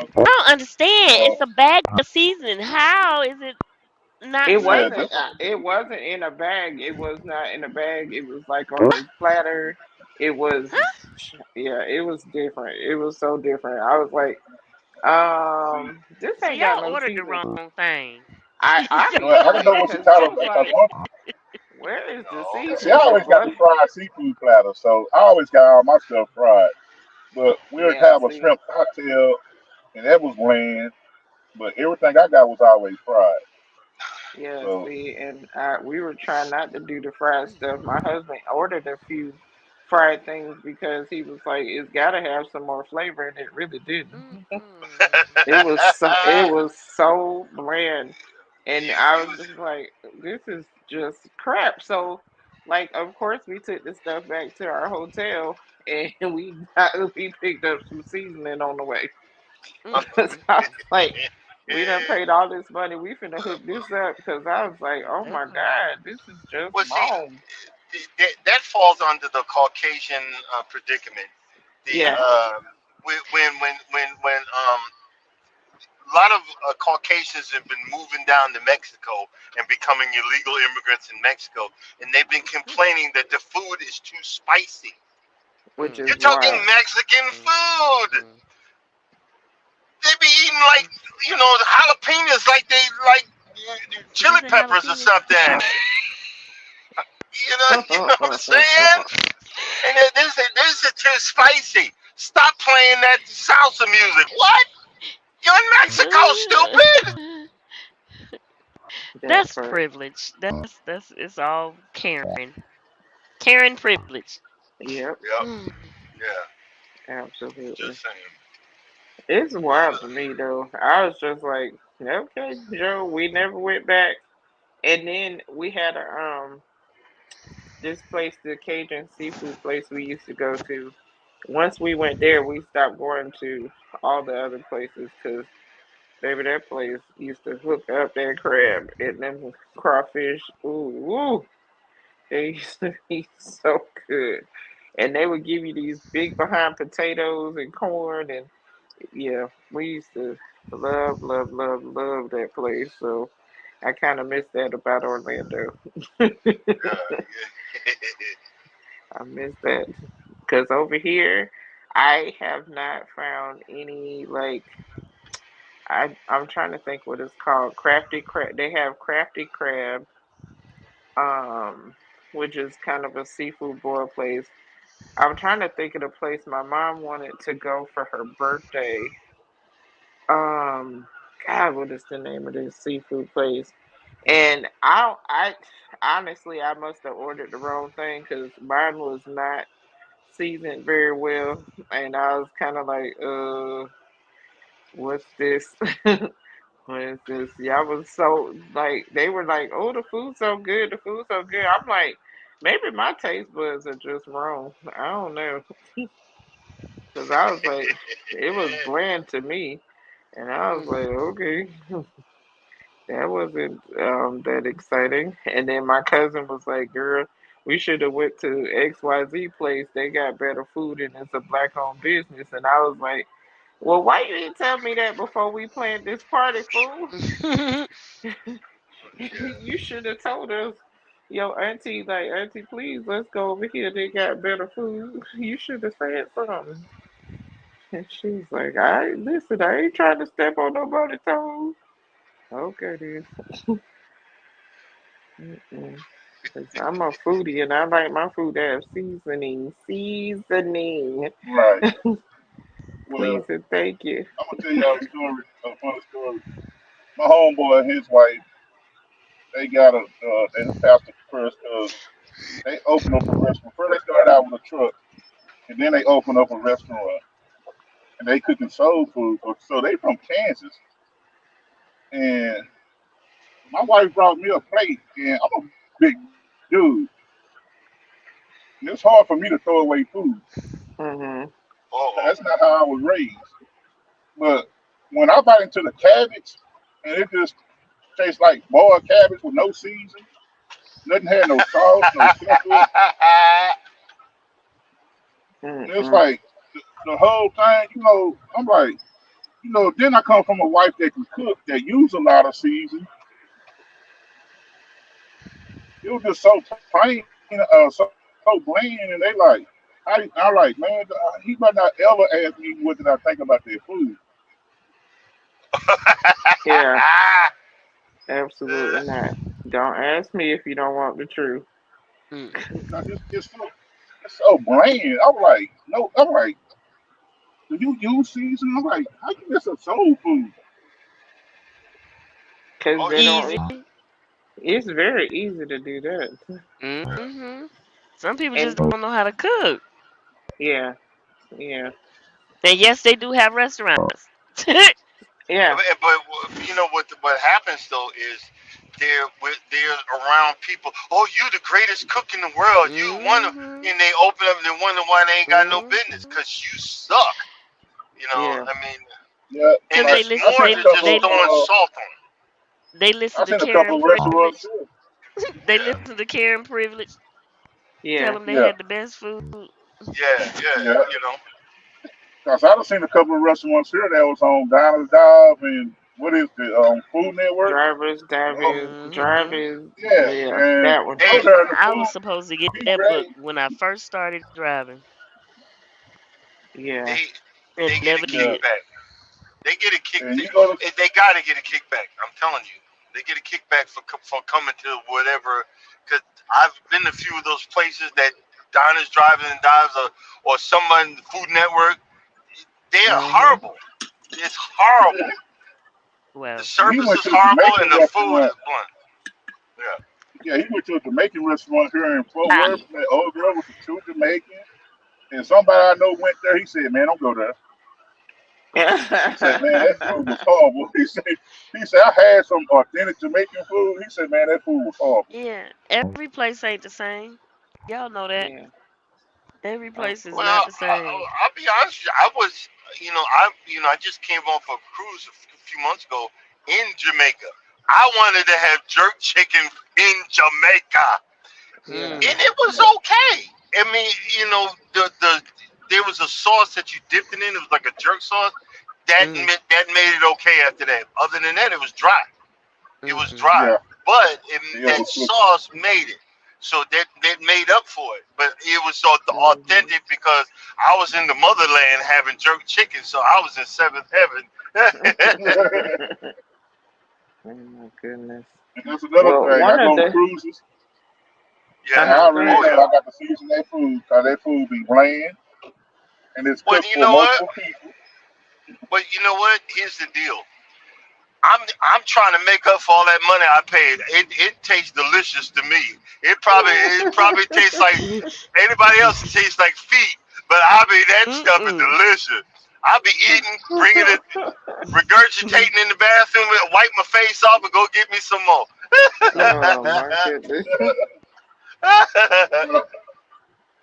okay. don't understand. Uh, It's a bag of season. How is it not It yeah, flavorful? wasn't. this was It wasn't in a bag. It was not in a bag. It was like on this platter. It was. Yeah. It was different. It was so different. I was like, see. this So ain't got y'all no ordered the season. wrong thing. I Well, I don't obviously know what you because call I them was because like, one. where is the No. See, I seasoning? always got the What? fried seafood platter, so I always got all my stuff fried. But we'll Yeah. have a See. shrimp cocktail, and that was bland. But everything I got was always fried. Yeah, So see, and we were trying not to do the fried stuff. My husband ordered a few fried things because he was like, "It's got to have some more flavor," and it really didn't. It was so bland, and I You was was just like, "This is just crap." So, like, of course, we took the stuff back to our hotel, and we picked up some seasoning on the way. Because I was like, we done paid all this money. We finna hook this up because I was like, oh my God, this is just well. See, wrong. that falls under the Caucasian predicament. The Yeah, when a lot of Caucasians have been moving down to Mexico and becoming illegal immigrants in Mexico, and they've been complaining that the food is too spicy. which is You're talking why. Mexican food. They be eating like the jalapenos like they like Did you chili say peppers or jalapeno? something. You know what I'm saying? And this is too spicy. Stop playing that salsa music. What? You're in Mexico, stupid. That That's part. privilege. That's it's all Karen. Karen privilege. Yep, Yep. Yeah. absolutely. Just saying. It's But wild to me though. I was just like, okay, Joe, we never went back. And then we had this place, the Cajun seafood place we used to go to. Once we went there, we stopped going to all the other places because baby, that place used to hook up that crab and them crawfish. Ooh, ooh, they used to be so good. And they would give you these big behind potatoes and corn, and yeah, we used to love, love, love, love that place. So I kind of miss that about Orlando. yeah. I miss that because over here, I have not found any like I'm trying to think what it's called. Crafty crab. They have crafty crab, um, which is kind of a seafood boil place. I'm trying to think of the place my mom wanted to go for her birthday. Um, God, what is the name of this seafood place? And I honestly, I must have ordered the wrong thing because mine was not seasoned very well, and I was kind of like, what's this? What is this? Y'all was so like they were like, oh, the food's so good, the food's so good. I'm like, maybe my taste buds are just wrong. I don't know, because I was like, it was bland to me, and I was like, okay, that wasn't that exciting. And then my cousin was like, girl, we should have went to XYZ place. They got better food and it's a black owned business. And I was like, well, why you didn't tell me that before we planned this party, fool? Yeah. You should have told us. Yo, auntie, like, auntie, please, let's go over here. They got better food. You should have said something. And she was like, I listen, I ain't trying to step on nobody's toes. Okay, then. Mm-mm. 'Cause I'm a foodie and I like my food to have seasoning. Seasoning. right. Well, Please and thank you. I'm gonna tell y'all a story, a funny story. My homeboy and his wife, they got they pastor first because they opened up a restaurant. First, they started out with a truck, and then they opened up a restaurant. and they cooking soul food. So they from Kansas, and my wife brought me a plate, and I'm a big dude. And it's hard for me to throw away food. Mhm. Oh, That's not how I was raised. But when I bite into the cabbage, and it just tastes like boiled cabbage with no season, nothing had no salt, no pepper. And it's Mm-mm. like the whole thing, I'm like, then I come from a wife that can cook, that use a lot of season. It was just so plain, so bland, and they like, I like, man, he might not ever ask me what did I think about their food. Yeah, absolutely not. Don't ask me if you don't want the truth. Mm. Because it's so bland. I'm like, no, I'm like, do you use season? I'm like, how you get some soul food? Cause oh they yeah. don't. Easy. It's very easy to do that. Hmm. Some people just And don't know how to cook. yeah, yeah, And yes, they do have restaurants. yeah. But you know what happens though is they're around people. Oh, you the greatest cook in the world. You one of, Hmm. and they open up and they wonder why they ain't got no business Hmm. because you suck. Yeah. I mean, Yeah, and Cause like they it's I listen. more seen They a than couple just they throwing salt on 'em. they I listen to seen a couple Karen of restaurants Privilege. too. They Yeah, listen to Karen Privilege. Tell Yeah. them they Yeah, had the best food. yeah. yeah. You know, Cause I've seen a couple of restaurants here that was on Diners Dive and what is the Food Network? Drivers, Oh, driving, Hmm. driving. yeah, Yeah, and that one. those hey, are the I food was supposed to get be that book great. when I first started driving, Yeah. they and they get a never Yeah, did. kickback. They get a kick. and you go to They got to get a kickback. I'm telling you, they get a kickback for coming to whatever. Because I've been to a few of those places that diners, driving and dives, or someone Food Network. They are Mhm. horrible. It's horrible. The Well, he service went is to a horrible Jamaican and the food restaurant. is blunt. Yeah. Yeah, he went to a Jamaican restaurant here in Fort ah, Worth. That old girl was a true Jamaican, and somebody I know went there. He said, "Man, don't go there." He said, "Man, that food was horrible." He said, "I had some authentic Jamaican food." He said, "Man, that food was horrible." yeah, every place ain't the same. Y'all know that. Yeah, Every of place is Well, not course. the same. I'll be honest with you. I was, I just came off a cruise a few months ago in Jamaica. I wanted to have jerk chicken in Jamaica, Yeah. Hmm. and it was okay. I mean, the there was a sauce that you dipped it in. It was like a jerk sauce. Hmm. That made it okay after that. Other than that, it was dry. It was Hmm. dry, Yeah, but yeah, it that was good. sauce made it. So that made up for it. But it was so Mhm. authentic because I was in the motherland having jerk chicken, so I was in seventh heaven. Oh my goodness. And that's another Well, thing. I one go of on the. cruises, Uh and I Yeah. huh. Go already Oh ahead. know yeah. I got to season that food because that food be bland and it's But cooked you for know what? multiple people. But you know what? Here's the deal. I'm trying to make up for all that money I paid. It tastes delicious to me. It probably tastes like anybody else. It tastes like feet, but I mean that stuff is Mm-mm. delicious. I'll be eating, bringing it, regurgitating in the bathroom, wipe my face off, and go get me some more. Oh my goodness. Yeah.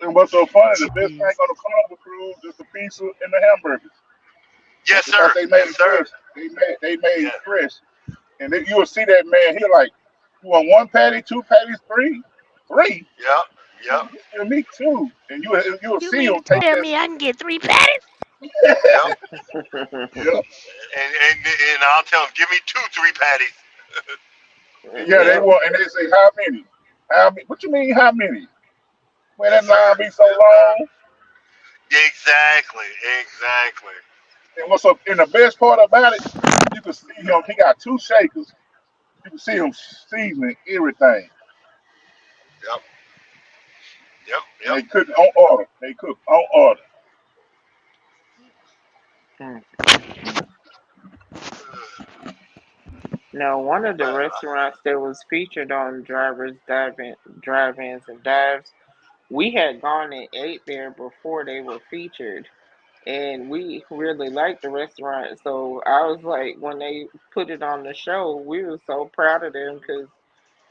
And what's so funny, the best thing Jeez. on the Carnival cruise is the pizza and the hamburgers Yes, because sir. they made Yes, it sir. fresh. They made Yeah. fresh, and then you'll see that man. He like, you want one patty, two patties, three. Yep. Yep. You give me two, and you'll You see mean him to take tell that. me I can get 3 patties? Yep. Yeah, And I'll tell them, give me two, three patties. yeah. They Yep. want, and they say how many? How many? What you mean how many? Man, Yes, that line sir. be so Yes, sir. long. Exactly. Exactly. And what's up? And the best part about it, you can see him. He got two shakers. You can see him seasoning everything, Yep. Yep. and Yep. they cook on order. They cook on order. Mm, mm, mm. Now, one of the But restaurants that was featured on drive-ins and dives, we had gone and ate there before they were featured, and we really liked the restaurant. So I was like, when they put it on the show, we were so proud of them because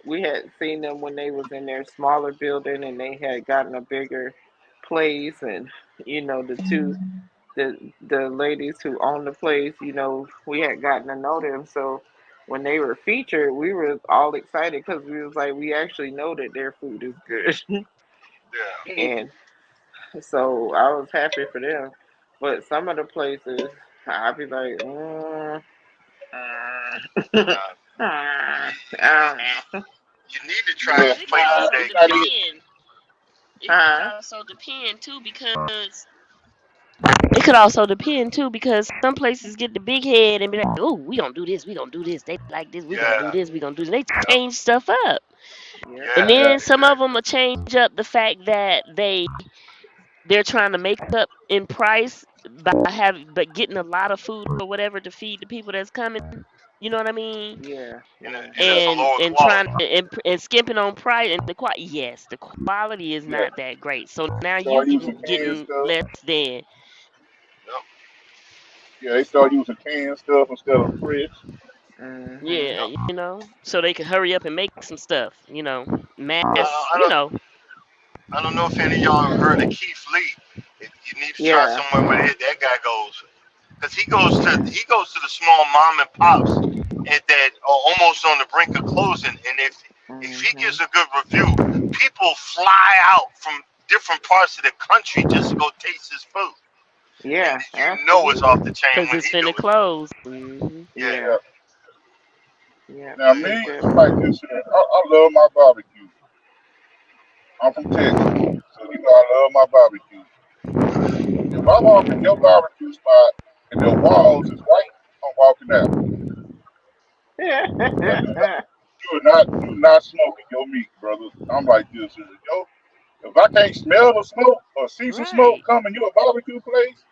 we had seen them when they was in their smaller building and they had gotten a bigger place, and the ladies who owned the place, we had gotten to know them. So when they were featured, we were all excited because we was like, we actually know that their food is good. Yeah. And so I was happy for them. But some of the places, I'd be like, Nah, I don't you, know. you need to try Yeah, this But it could place nah, also today, it's not Keith. it. depend. It could Huh? also depend too because it could also depend too because some places get the big head and be like, "Oh, we gonna do this, we gonna do this." They like this, we gonna do Yeah, this, we gonna do this. They yeah, change stuff up, Yep. and yeah, Yeah, then some of them will change up the fact that they're trying to make up in price but getting a lot of food or whatever to feed the people that's coming. You know what I mean? Yeah. Yeah. and it's a lower And trying quality. to and skimping on price and the quality. Yes, the quality is yeah. not that great. So now you Start using canned getting stuff. less than. Yep. Yeah, they start using canned stuff instead of fresh. Mhm. Yeah, Yep. so they can hurry up and make some stuff. Yeah, Mass. I don't I don't know if any of y'all have heard of Keith Lee. You need to try Yeah. somewhere where that guy goes, because he goes to the small mom and pops and that are almost on the brink of closing. And if he Mhm. gives a good review, people fly out from different parts of the country just to go taste his food. And Yeah. you know it's off the Absolutely. chain Because when it's he do finna it. close. Hmm. Yeah, Yeah. yeah. Yeah. Now me, It's I'm like definitely. this here. I love my barbecue. I'm from Texas, so you know I love my barbecue. If I walk in your barbecue spot and the walls is white, I'm walking out. Cause you are not smoking your meat, brother. I'm like this here. Yo, if I can't smell the smoke or see some smoke Right. coming, you a barbecue place,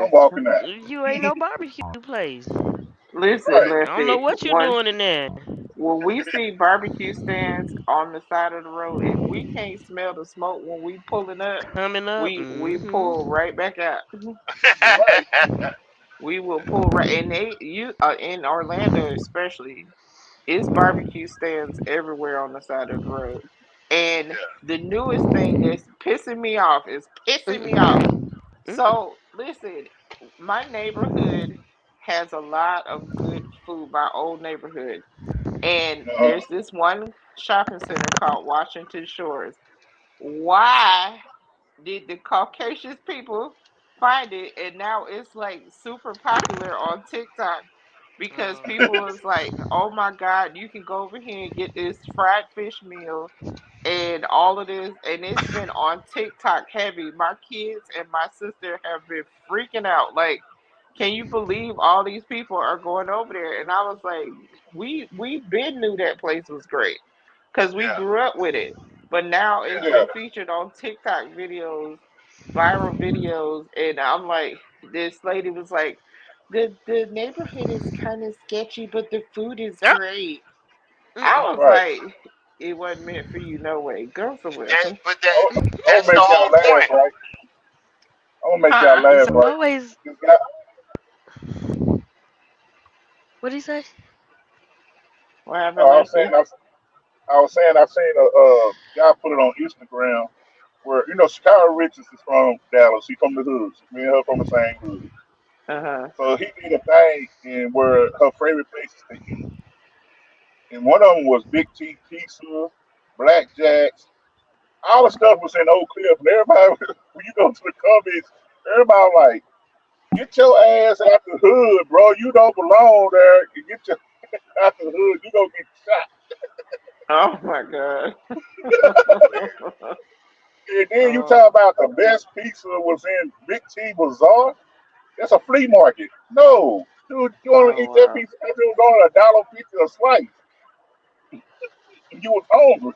I'm Yes. walking out. You ain't no barbecue place. Listen, Right. I don't know Lefty. what you One doing in there. when we see barbecue stands on the side of the road, if we can't smell the smoke when we pulling up, Coming up. we pull right back out. Right. We will pull right, and they you in Orlando especially, it's barbecue stands everywhere on the side of the road. And yeah, the newest thing that's pissing me off is pissing me off. Mm-mm. Mm-mm. So listen, my neighborhood has a lot of good food. My old neighborhood, and Uh, there's this one shopping center called Washington Shores. Why did the Caucasian people find it and now it's like super popular on TikTok because Oh, people was like, "Oh my god, you can go over here and get this fried fish meal and all of this," and it's been on TikTok heavy. My kids and my sister have been freaking out. Like, can you believe all these people are going over there? And I was like, we been knew that place was great because we yeah, grew up with it, but now it's yeah. yeah. been featured on TikTok videos, viral videos, and I'm like, this lady was like, the neighborhood is kind of sketchy, but the food is yeah. great. I Mm-mm. was Right. like, it wasn't meant for you, no way. Go somewhere. But that I'll that's the make y'all whole laugh, point. right? I'm gonna make y'all Huh? It's laugh, right? always. This guy, What did he say? What happened, I was saying, Lefty? I seen a guy put it on Instagram where Shakira Richards is from Dallas. She from the hood. Me and her from the same hood. Uh huh. So he did a thing in where her favorite places to eat, and one of them was Big T Pizza, Black Jacks. All the stuff was in Oak Cliff, and everybody, when you go to the comments, everybody like, get your ass out the hood, bro. You don't belong there. You get your out the hood, you gonna get shot. Oh my god. And then you talk Oh. about the best pizza was in Big T Bazaar. That's a flea market. No, dude, you want to Oh eat that wow. pizza? That was going $1.50 a slice, and you was hungry.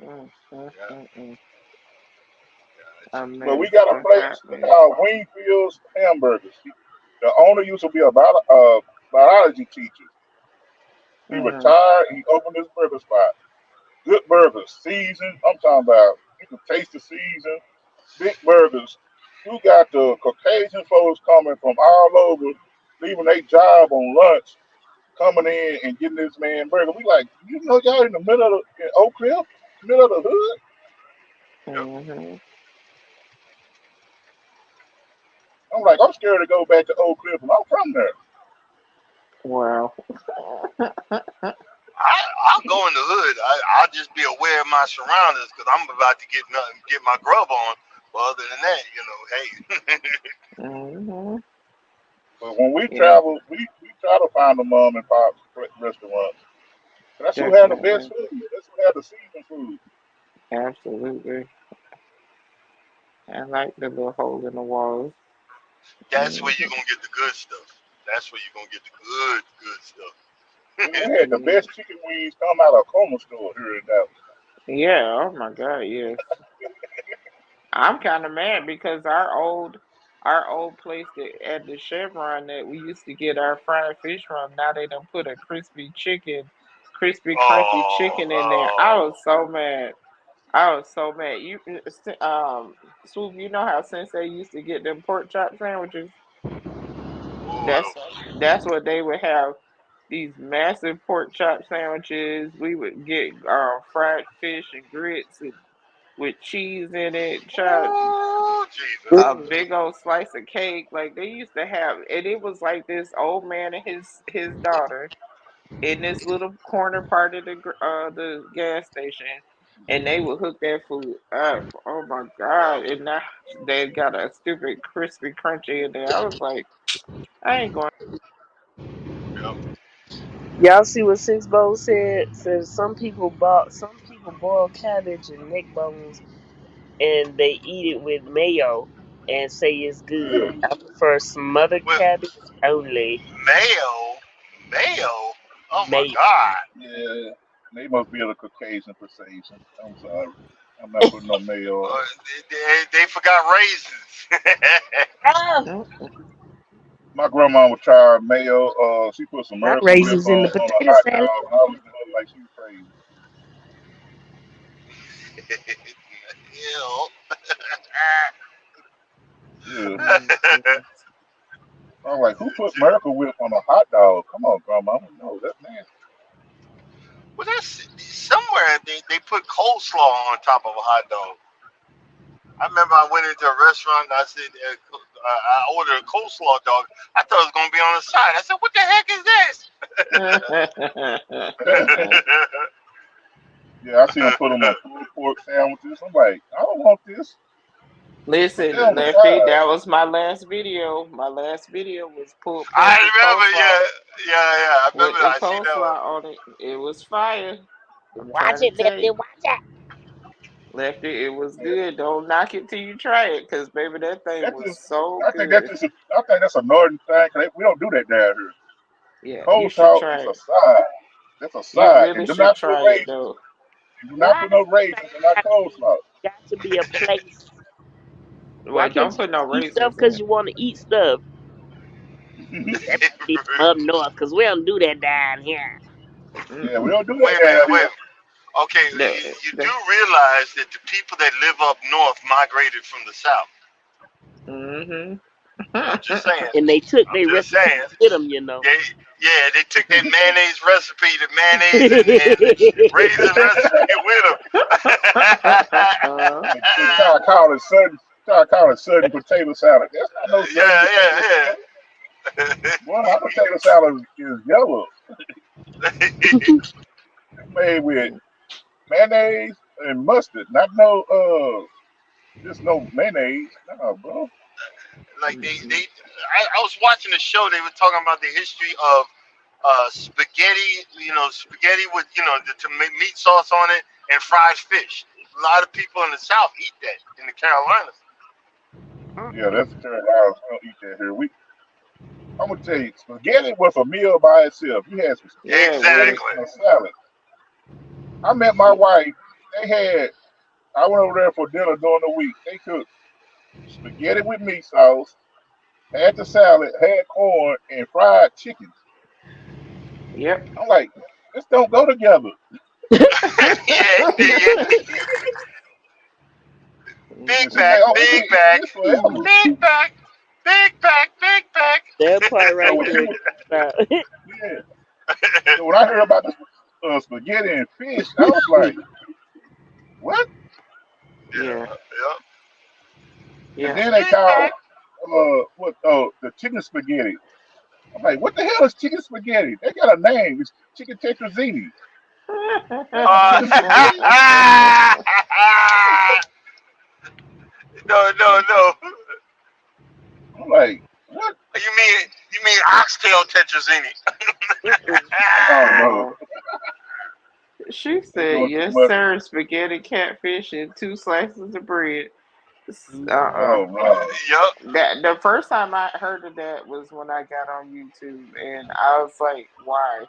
Mm, mm, Yeah, mm, mm. yeah, A But we mess. got a A place hot mess. called Wingfield's Hamburgers. The owner used to be a biology teacher. He Mhm. retired. He opened his burger spot. Good burgers, seasoned. I'm talking about you can taste the season. Big burgers. You got the Caucasian folks coming from all over, leaving their job on lunch, coming in and getting this man burger. We like, you know, y'all in the middle of in Oak Cliff, middle of the hood. Yep. Mhm. I'm like, I'm scared to go back to Oak Cliff, and I'm from there. Wow. I'll go in the hood. I'll just be aware of my surroundings because I'm about to get nothing, get my grub on. But other than that, hey. Mhm. But when we Yeah, travel, we try to find the mom and pop restaurants. That's who had the best definitely. food. That's who had the seasoned food. Absolutely. I like the little hole in the walls. That's where you're Mhm. gonna get the good stuff. That's where you're gonna get the good We stuff. had the Yeah. best chicken wings come out of a corner store here in Dallas. Yeah, oh my God, yes. I'm kind of mad because our old place at the Chevron that we used to get our fried fish from, now they done put a crispy crunchy Oh, chicken in there. I oh, was so mad. I was so mad. Swoop, you know how Sensei used to get them pork chop sandwiches? oh. That's that's what they would have. These massive pork chop sandwiches. We would get fried fish and grits and with cheese in it, Oh, Jesus. a Mm. big old slice of cake. Like they used to have, and it was like this old man and his daughter in this little corner part of the gas station, and they would hook that food up. Oh my God! Yep, And now they got a stupid crispy crunchy in there. I was like, I ain't going. yep. Y'all see what Six Bowl said? Says some people boil cabbage and neck bones and they eat it with mayo and say it's good. I prefer smothered Well, cabbage only. mayo, mayo. Oh my Mayo. God. Yeah, they must be of the Caucasian persuasion. I'm sorry. I'm not putting no mayo on. They forgot raisins. Ah, Mm, My grandma would try mayo. She put some not Miracle Whip raisins in the on a potato hot salad. dog, and I looked at her like she was crazy. Ew. Yeah. mm, mm. I'm like, who put Miracle Whip on a hot dog? Come on, grandma. No, that's nasty. Well, that's somewhere they put coleslaw on top of a hot dog. I remember I went into a restaurant and I said, I ordered a coleslaw dog. I thought it was going to be on the side. I said, what the heck is this? Yeah, I see them put them on pulled pork sandwiches. I'm like, I don't want this. Put that Listen, on the Lefty, side. that was my last video. My last video was pulled I pork with remember, coleslaw. yeah. I With remember the I seen that one. coleslaw on it. It was fire. I'm Watch trying to it, tell Lefty. you. Watch it. Lefty, it was Yeah, good. Don't knock it till you try it, because baby, that thing that's was just. so I think that's good. just. I think that's a northern thing. 'Cause we don't do that down here. Yeah, you should Coleslaw try is a it. side. That's a You side, really and do should not put try it raisins. though. And do not Why? put no Why raisins in our it coleslaw. got to be a place? Why Well, can't don't you put no just eat stuff raisins in because it. you want to eat stuff? That must be from up north because we don't do that down here. Yeah, we Mm-mm. don't do Wait that a minute, down wait. here. Okay, The, you do the, realize that the people that live up north migrated from the south. mm-hmm. I'm just saying. And they took I'm their just saying. recipes with them. They, yeah, they took that mayonnaise recipe, the mayonnaise and the raisin recipe with them. They try to call it sudden potato salad. That's not no sudden potato yeah, salad. Well, our potato salad is yellow. It's made with mayonnaise and mustard. Not no just no mayonnaise. No, bro. like I was watching a show. They were talking about the history of spaghetti. Spaghetti with meat sauce on it and fried fish. A lot of people in the South eat that in the Carolinas. Yeah, that's the Carolinas. We don't eat that here. I'm gonna tell you, spaghetti was a meal by itself. You had some Yeah, it spaghetti was. Exactly. and a salad. I met my wife. They had. I went over there for dinner during the week. They cooked spaghetti with meat sauce, had the salad, had corn, and fried chicken. Yep. I'm like, this don't go together. yeah, Big And she back, like, oh, we can big eat back, this forever. big back, big back, big back. That part So right when she there. was, Stop. yeah. So when I heard about this spaghetti and fish, I was like, what? Yeah, Yeah. And yeah. then they Big called back. what the chicken spaghetti. I'm like, what the hell is chicken spaghetti? They got a name. It's chicken tetrazzini. That's Uh, chicken spaghetti. no, no, no. I'm like, what? You mean oxtail tetrazzini? Mm-mm. Oh no, No. She they said, doing too yes, much. sir, spaghetti, catfish, and 2 slices of bread. Mhm. Uh-uh. Oh no. Yup. That the first time I heard of that was when I got on YouTube, and I was like, "Why?"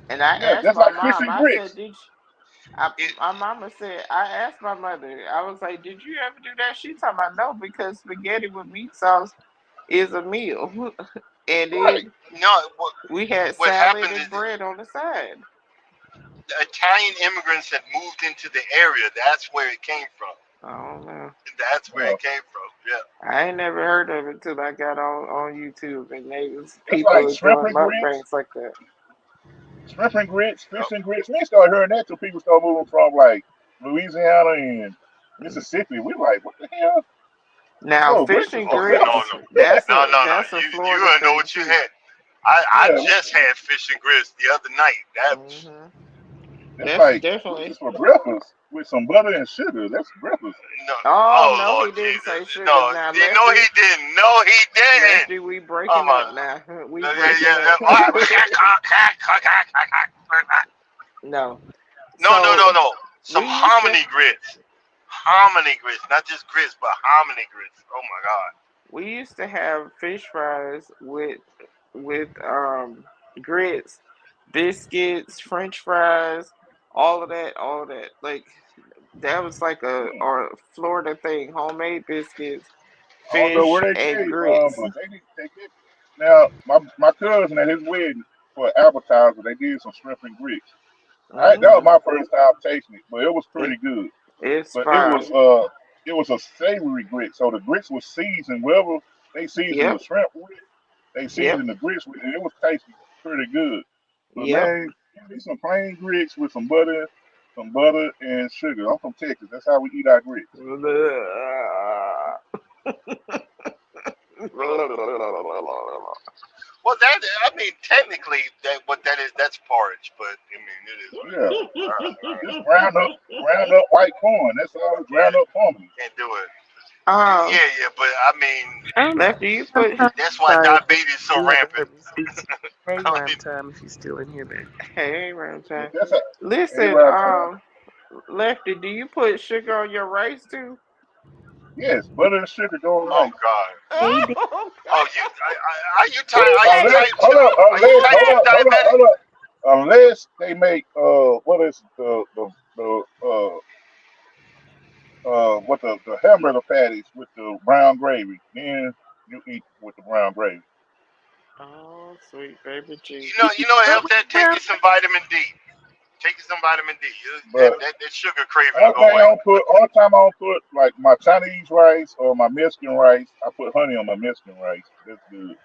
And I Yeah, asked that's my like fish mom. and I said, grits. "Did you?" I, It, my mama said. I asked my mother. I was like, "Did you ever do that?" She talking about no, because spaghetti with meat sauce is a meal, and Right. then no, we had what salad happened and is bread on the side. the Italian immigrants had moved into the area. That's where it came from. I don't know. That's where Yeah. it came from. Yeah. I ain't never heard of it till I got on YouTube, and they was That's people like were shrimp doing and grits. mukbangs like that. Shrimp and grits, Yup. fish and grits. We ain't started hearing that till people start moving from like Louisiana and Mississippi. We like, what the hell? Now, Oh, fish grits is and for Oh no, grits, breakfast. no, no, no, no. that's a You Florida don't know thing what you too. had. I Yeah, just had fish and grits the other night. That Hmm. that's That's like grits definitely. is for breakfast with some butter and sugar. That's breakfast. no. Oh Oh no, Lord he didn't Jesus. say sugar. No, Now, you know he Lefty, didn't. No, he didn't. Lefty, we Oh breaking my. up now. We Yeah, yeah, breaking yeah. up. All right. No. No, no, no, So no. Some we used to hominy grits. Hominy grits, not just grits, but hominy grits. Oh my God. we used to have fish fries with grits, biscuits, French fries, all of that. Like that was like Hmm. a Florida thing. Homemade biscuits, I don't know fish, where they and came from, grits. but they need to take it. Now, my cousin at his wedding for appetizer, they did some shrimp and grits. That was Hmm. my first time tasting it, but it was It, pretty good. it's But fire. it was a savory grit. So the grits was seasoned wherever they seasoned the Yep. shrimp with, they Yep. seasoned the grits with, and it was tasting pretty good. But Yep. man, give me some plain grits with some butter and sugar. I'm from Texas. That's how we eat our grits. Well, that I mean, technically, that what that is, that's porridge. But I mean, it is what it Yeah, is. All it's right. ground up white corn. That's all. Ground up pumpkin. Can't do it. um, Yeah, yeah, but I mean, I'm Lefty, you I'm put. that's why sorry. diabetes is so You haven't rampant. heard me speak. Hey, I Rhyme mean, Time, if you're still in here, baby. Hey, round But time. that's a Listen, A-Rod time. Lefty, do you put sugar on your rice too? Yes, butter and sugar go on oh rice. God. He did. Oh Oh, you, are you type? Are you Unless, type hold two? up, Are you unless, type two diabetic? hold up. Unless they make what is the hamburger patties with the brown gravy, then you eat with the brown gravy. oh, sweet baby He Jesus. You know, it what helps was that take brown? you some vitamin D. Take you some vitamin D. But That sugar craving will only go thing I away. don't put, only time I don't put like my Chinese rice or my Mexican rice, I put honey on my Mexican rice. That's good.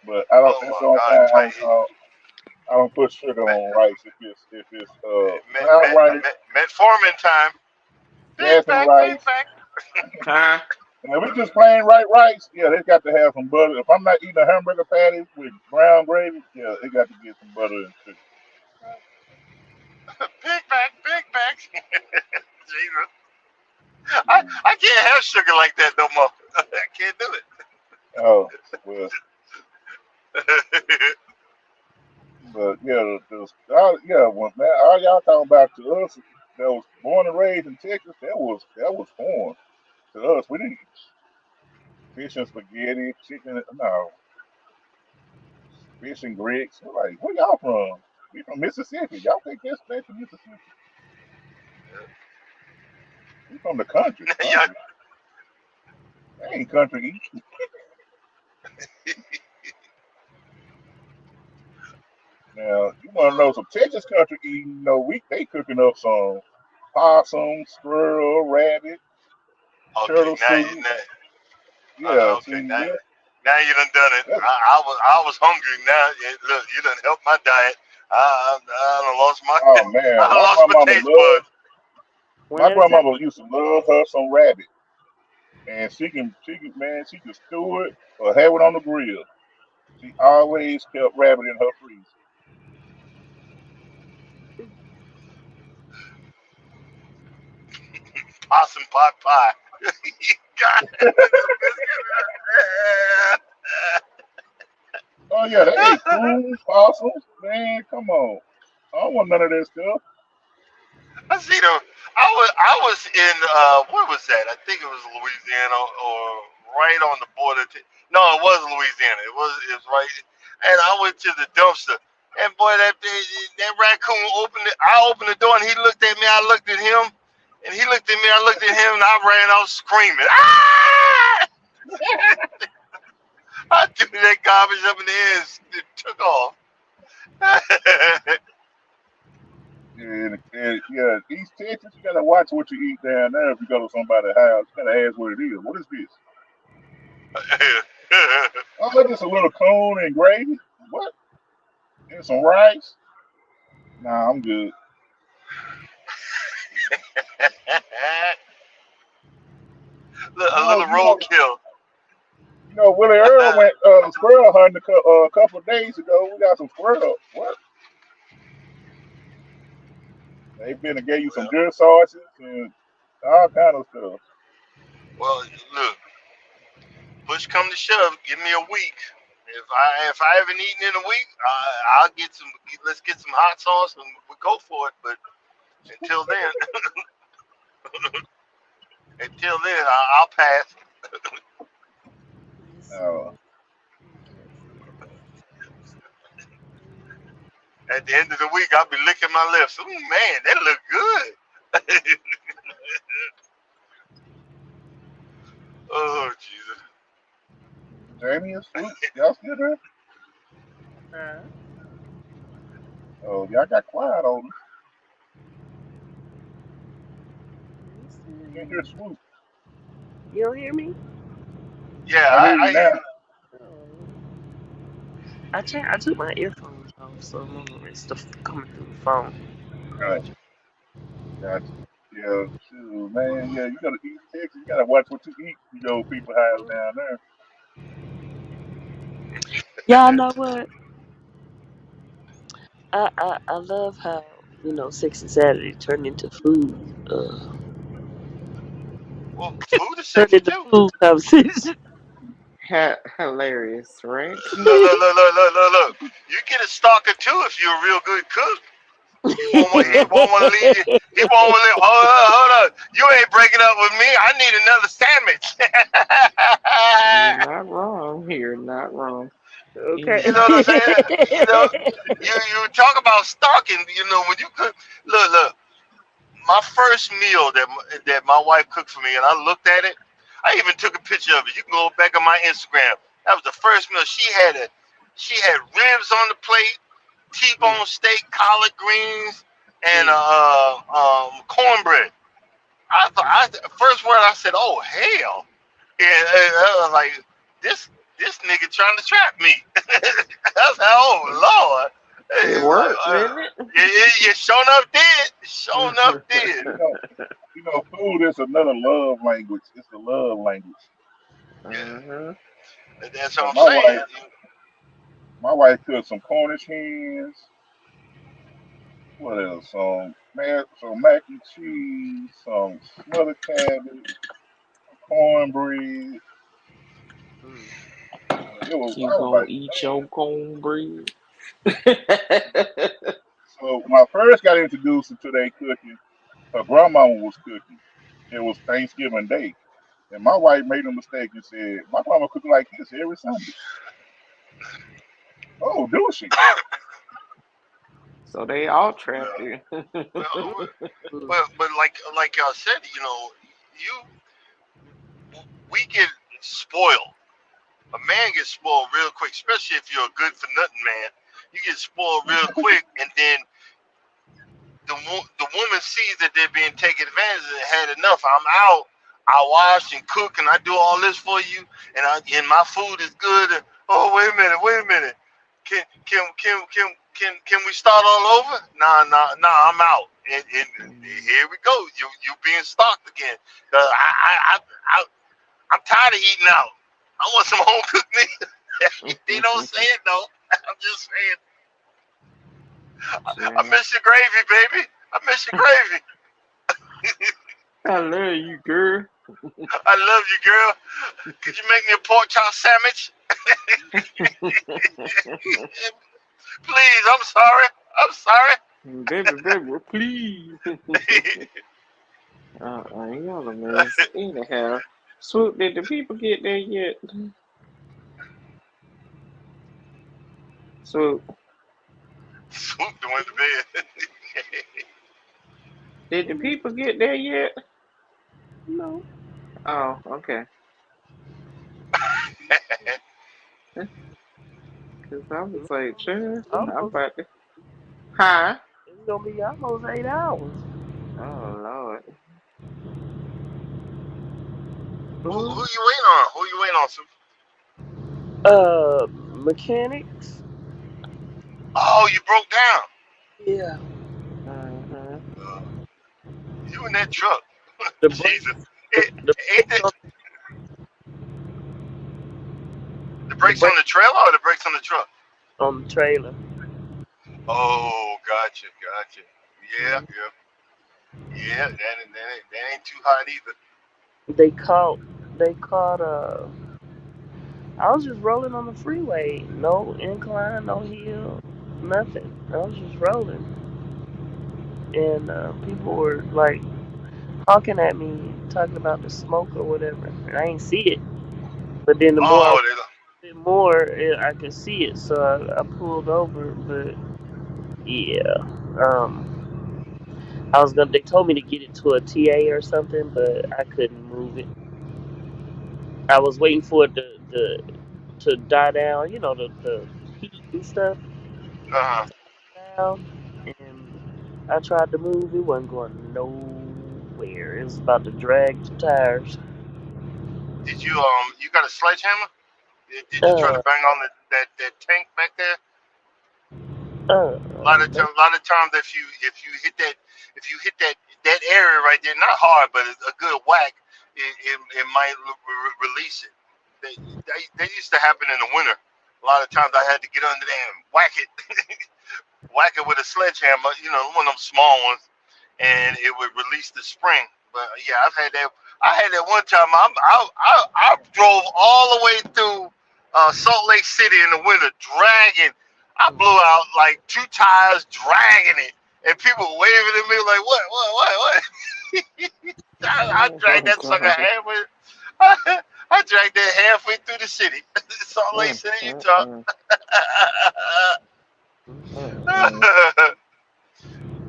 But I don't. Oh That's my the only God, time try it. I don't put sugar Met, on rice. If it's met, brown met, rice, metformin time. Big jasmine back, big rice. back. Huh? And if it's just plain white rice, yeah, they got to have some butter. If I'm not eating a hamburger patty with brown gravy, yeah, they got to get some butter and sugar. Big back, big back. Jesus. Mm. I can't have sugar like that no more. I can't do Oh, well, it. but yeah, yeah, well, man, all y'all talking about to us that was born and raised in Texas, that was foreign to us. We didn't eat fish and spaghetti, chicken. No, fish and grits. We're like, where y'all from? We from Mississippi. Y'all think that's back to Mississippi? We from the country. Yeah, Country. That ain't country eat. Now, you want to know some Texas country eating? You know, they cooking up some possum, squirrel, rabbit. Okay, turtle now you soup. know. Yeah, Okay, see, now you done done it. that, I was hungry. Now look, you done helped my diet. I done lost my oh man, I done lost my taste buds. my What is that? grandmama used to love her some rabbit, and she could stew it or have it on the grill. She always kept rabbit in her freezer. Possum pot pie. God, Oh yeah, they ate coons, possums. Man, come on. I don't want none of that stuff. I see them. I was in what was that? I think it was Louisiana or right on the border. No, it was Louisiana. It was right. And I went to the dumpster, and boy, that raccoon opened it. I opened the door, and he looked at me. I looked at him, and he looked at me. I looked at him, and I ran out screaming. Ah! I threw that garbage up in the air and took off. And yeah, East Texas, you gotta watch what you eat down there. If you go to somebody's house, you gotta ask what it is. What is this? Oh, look, just a little corn and gravy. What? And some rice? Nah, I'm good. A No, little roadkill. Willie Earl went squirrel hunting a couple of days ago. We got some squirrel. What? They've been and gave you some Well, good sauces and all kind of stuff. well, look. Push come to shove, give me a week. If I haven't eaten in a week, I'll get some. Let's get some hot sauce and we go for it. But until then, I'll pass. Uh, At the end of the week, I'll be licking my lips. Ooh, man, that look good. Oh Jesus. Jamie and Swoop, y'all still there? Huh? Oh, y'all got quiet on us. Can't hear Swoop. You don't hear me? Yeah, I hear you I hear now. you. Oh. I took my earphones off, so none of it's stuff coming through the phone. Gotcha, gotcha. Yeah, shoot, man. Yeah, you gotta eat Texas. You gotta watch what you eat. You go people house down there. Y'all know what? I love how Sexy Saturday turned into food. Well, food is Turned sexy into too. food conversation. Hilarious, right? Look. You get a stalker too if you're a real good cook. He Mm, won't want to leave you. He won't want to leave. Hold up. You ain't breaking up with me. I need another you're sandwich. not wrong. You're not wrong. Okay. You know what I'm saying? You know, you talk about stalking. When you cook. Look. My first meal that my wife cooked for me, and I looked at it. I even took a picture of it. You can go back on my Instagram. That was the first meal. She had ribs on the plate, Mm. T-bone steak, collard greens, and Mm. cornbread. First word I said, "Oh hell!" And I was like, "This nigga trying to trap me." I was like, "Oh Lord!" It It's like, worked, didn't it? you sure enough did. Sure enough did. You know, food is another love language. It's the love language. Yeah, Hmm. that's what So I'm saying. my wife cooked some Cornish hens. What else? Some mac and cheese, some smothered cabbage, cornbread. Mm. You I was gonna like, eat man. your cornbread? So when I first got introduced to their cooking, her grandmama was cooking. It was Thanksgiving Day. And my wife made a mistake and said, my grandma cook like this every Sunday. Oh, do she? So they all trapped Well, you. well, Mm. but like y'all said, you we get spoiled. A man gets spoiled real quick, especially if you're a good for nothing man. You get spoiled real quick, and then the woman sees that they're being taken advantage of and had enough. I'm out. I wash and cook and I do all this for you, and my food is good. And, oh, wait a minute. Can we start all over? Nah, I'm out. And here we go. You being stalked again. I I'm tired of eating out. I want some home cooked meal. They don't say it though. I'm just saying. I Yeah. miss your gravy, baby. I miss your gravy. I love you, girl. I love you, girl. Could you make me a pork chop sandwich? Please, I'm sorry. I'm sorry. Baby, please. Y'all a mess. Anyhow, Swoop, did the people get there yet? Swoop, Swoop the went to bed. did the people get there yet? No. Oh, okay. Cause I was like, sure, I'm Almost. about to. Huh? It's gonna be almost 8 hours. Oh Lord. Who Ooh. you waiting on? Who you waiting on, Swoop? Mechanics. Oh, you broke down. Yeah. Mhm. You in that truck. The Jesus. brakes. It, The ain't brakes the, on, the the brakes on brakes the trailer or the brakes on the truck? on the trailer. Oh, gotcha. Yeah, Mhm. yeah. That ain't too hot either. They caught. They caught. I was just rolling on the freeway. No incline, no hill, nothing. I was just rolling, and people were like honking at me, talking about the smoke or whatever. And I ain't see it. But then the more I Oh, rolled it more, I could see it. So I pulled over. But yeah, I was gonna. They told me to get it to a TA or something, but I couldn't move it. I was waiting for it to die down. You know, the heat and stuff uh-huh. down, and I tried to move. It wasn't going nowhere. It was about to drag the tires. Did you got a sledgehammer? Did you try to Uh, bang on that tank back there? uh, no, A lot of times if you hit that area right there, not hard, but a good whack, it might release it. They used to happen in the winter. A lot of times I had to get under there and whack it with a sledgehammer, one of them small ones, and it would release the spring. But yeah, I've had that. I had that one time. I drove all the way through Salt Lake City in the winter, dragging. I blew out like two tires, dragging it, and people waving at me like, what? I dragged Oh that sucker God. halfway. I dragged that halfway through the city, Salt Lake Mm, City, mm, Utah. mm, mm, mm.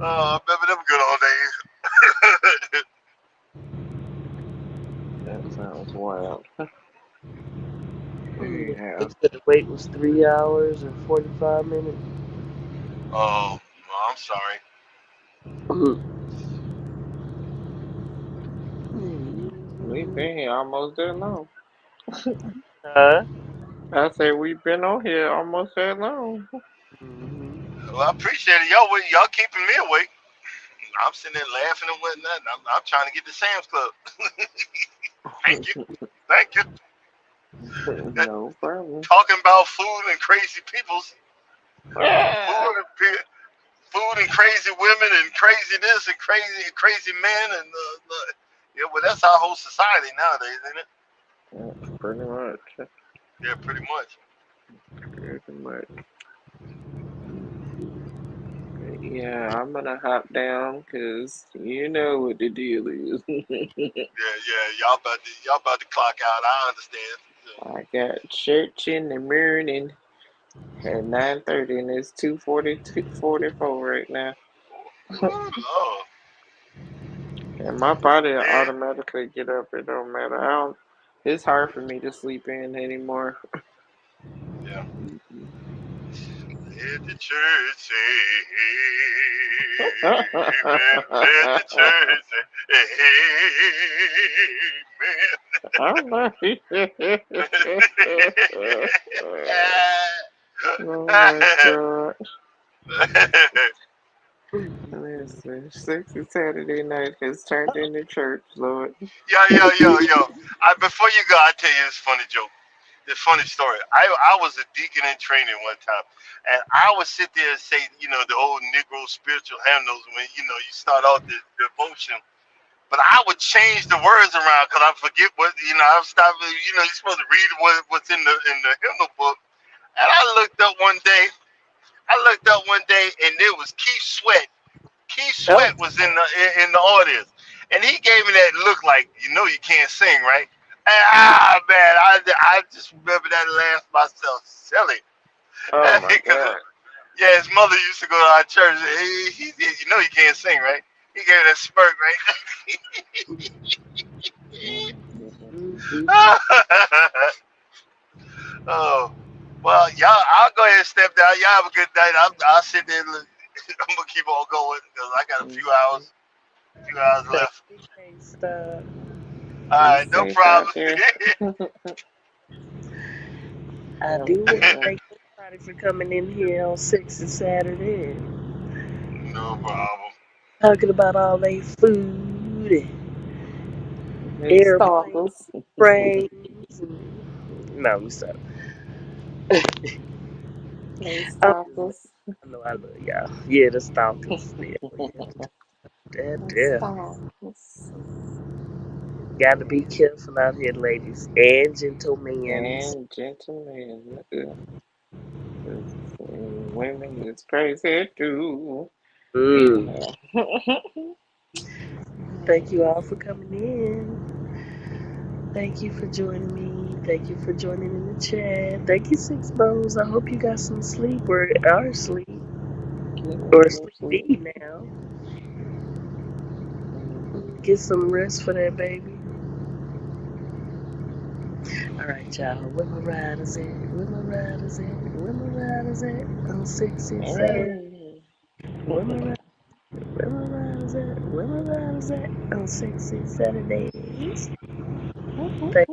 Oh, I remember them good old days. That sounds wild. they Anyhow. said the wait was 3 hours and 45 minutes. Oh, well, I'm sorry. We've been here almost that long. Huh? I say we've been on here almost that long. Hmm. Well, I appreciate it. Y'all keeping me awake. I'm sitting there laughing and whatnot. I'm trying to get to Sam's Club. Thank you. Thank you. That, No problem. talking about food and crazy peoples. Ah! Food and food and crazy women and crazy this and crazy men and yeah, well that's our whole society nowadays, isn't it? Yeah, pretty much. Yeah, pretty much. Pretty much. Yeah, I'm gonna hop down because you know what the deal is. Yeah. Y'all about to clock out. I understand. I got church in the morning at 9:30 and it's 2:44 right now. Ooh, Lord. And my body will Yeah. automatically get up. It don't matter. I don't. It's hard for me to sleep in anymore. Yeah. Let the church say amen. Let the church say I'm not. Oh my God. amen. Listen, sexy Saturday night has turned into church, Lord. Yo. Before you go, I'll tell you this funny joke. This funny story. I was a deacon in training one time, and I would sit there and say, the old Negro spiritual hymnals when, you start off the devotion. But I would change the words around because I forget what, I would stop, you're supposed to read what's in the hymnal book. And I looked up one day, and there was Keith Sweat. Keith Oh, Sweat was in the audience, and he gave me that look like, you can't sing, right? And, man, I just remember that and laughed myself silly. Oh my Because, God. yeah, his mother used to go to our church. He said, you can't sing, right? He gave that smirk, mm-mm. right? Oh, well, y'all, I'll go ahead and step down. Y'all have a good night. I'll sit there and I'm going to keep on going because I got a few hours Thank left. you, K-Star. All Be right, no safe out problem. there. I Have a do want good to one. thank everybody for coming in here on Sexy Saturday and No problem. talking about all they food and Hey, airplanes, stalkers. trains, and no, we stop. Hey, I'm just messing. stalkers. I know I love y'all. Yeah, the stalkers. Yeah, we have to that. Hey, Yeah, stalkers. got to be careful out here, ladies and gentlemen. And gentlemen. Women is crazy too. Mm. Anyhow. Thank you all for coming in. Thank you for joining me. Thank you for joining in the chat. Thank you, Six Bros. I hope you got some sleep or are asleep Getting or some sleep. sleepy now. Mhm. Get some rest for that baby. All right, y'all. Where my riders at? Where my riders at? Where my riders at? On Sexy Saturday. Hey. Where my riders? Where my riders at? Where my riders at? On Sexy Saturdays. Thank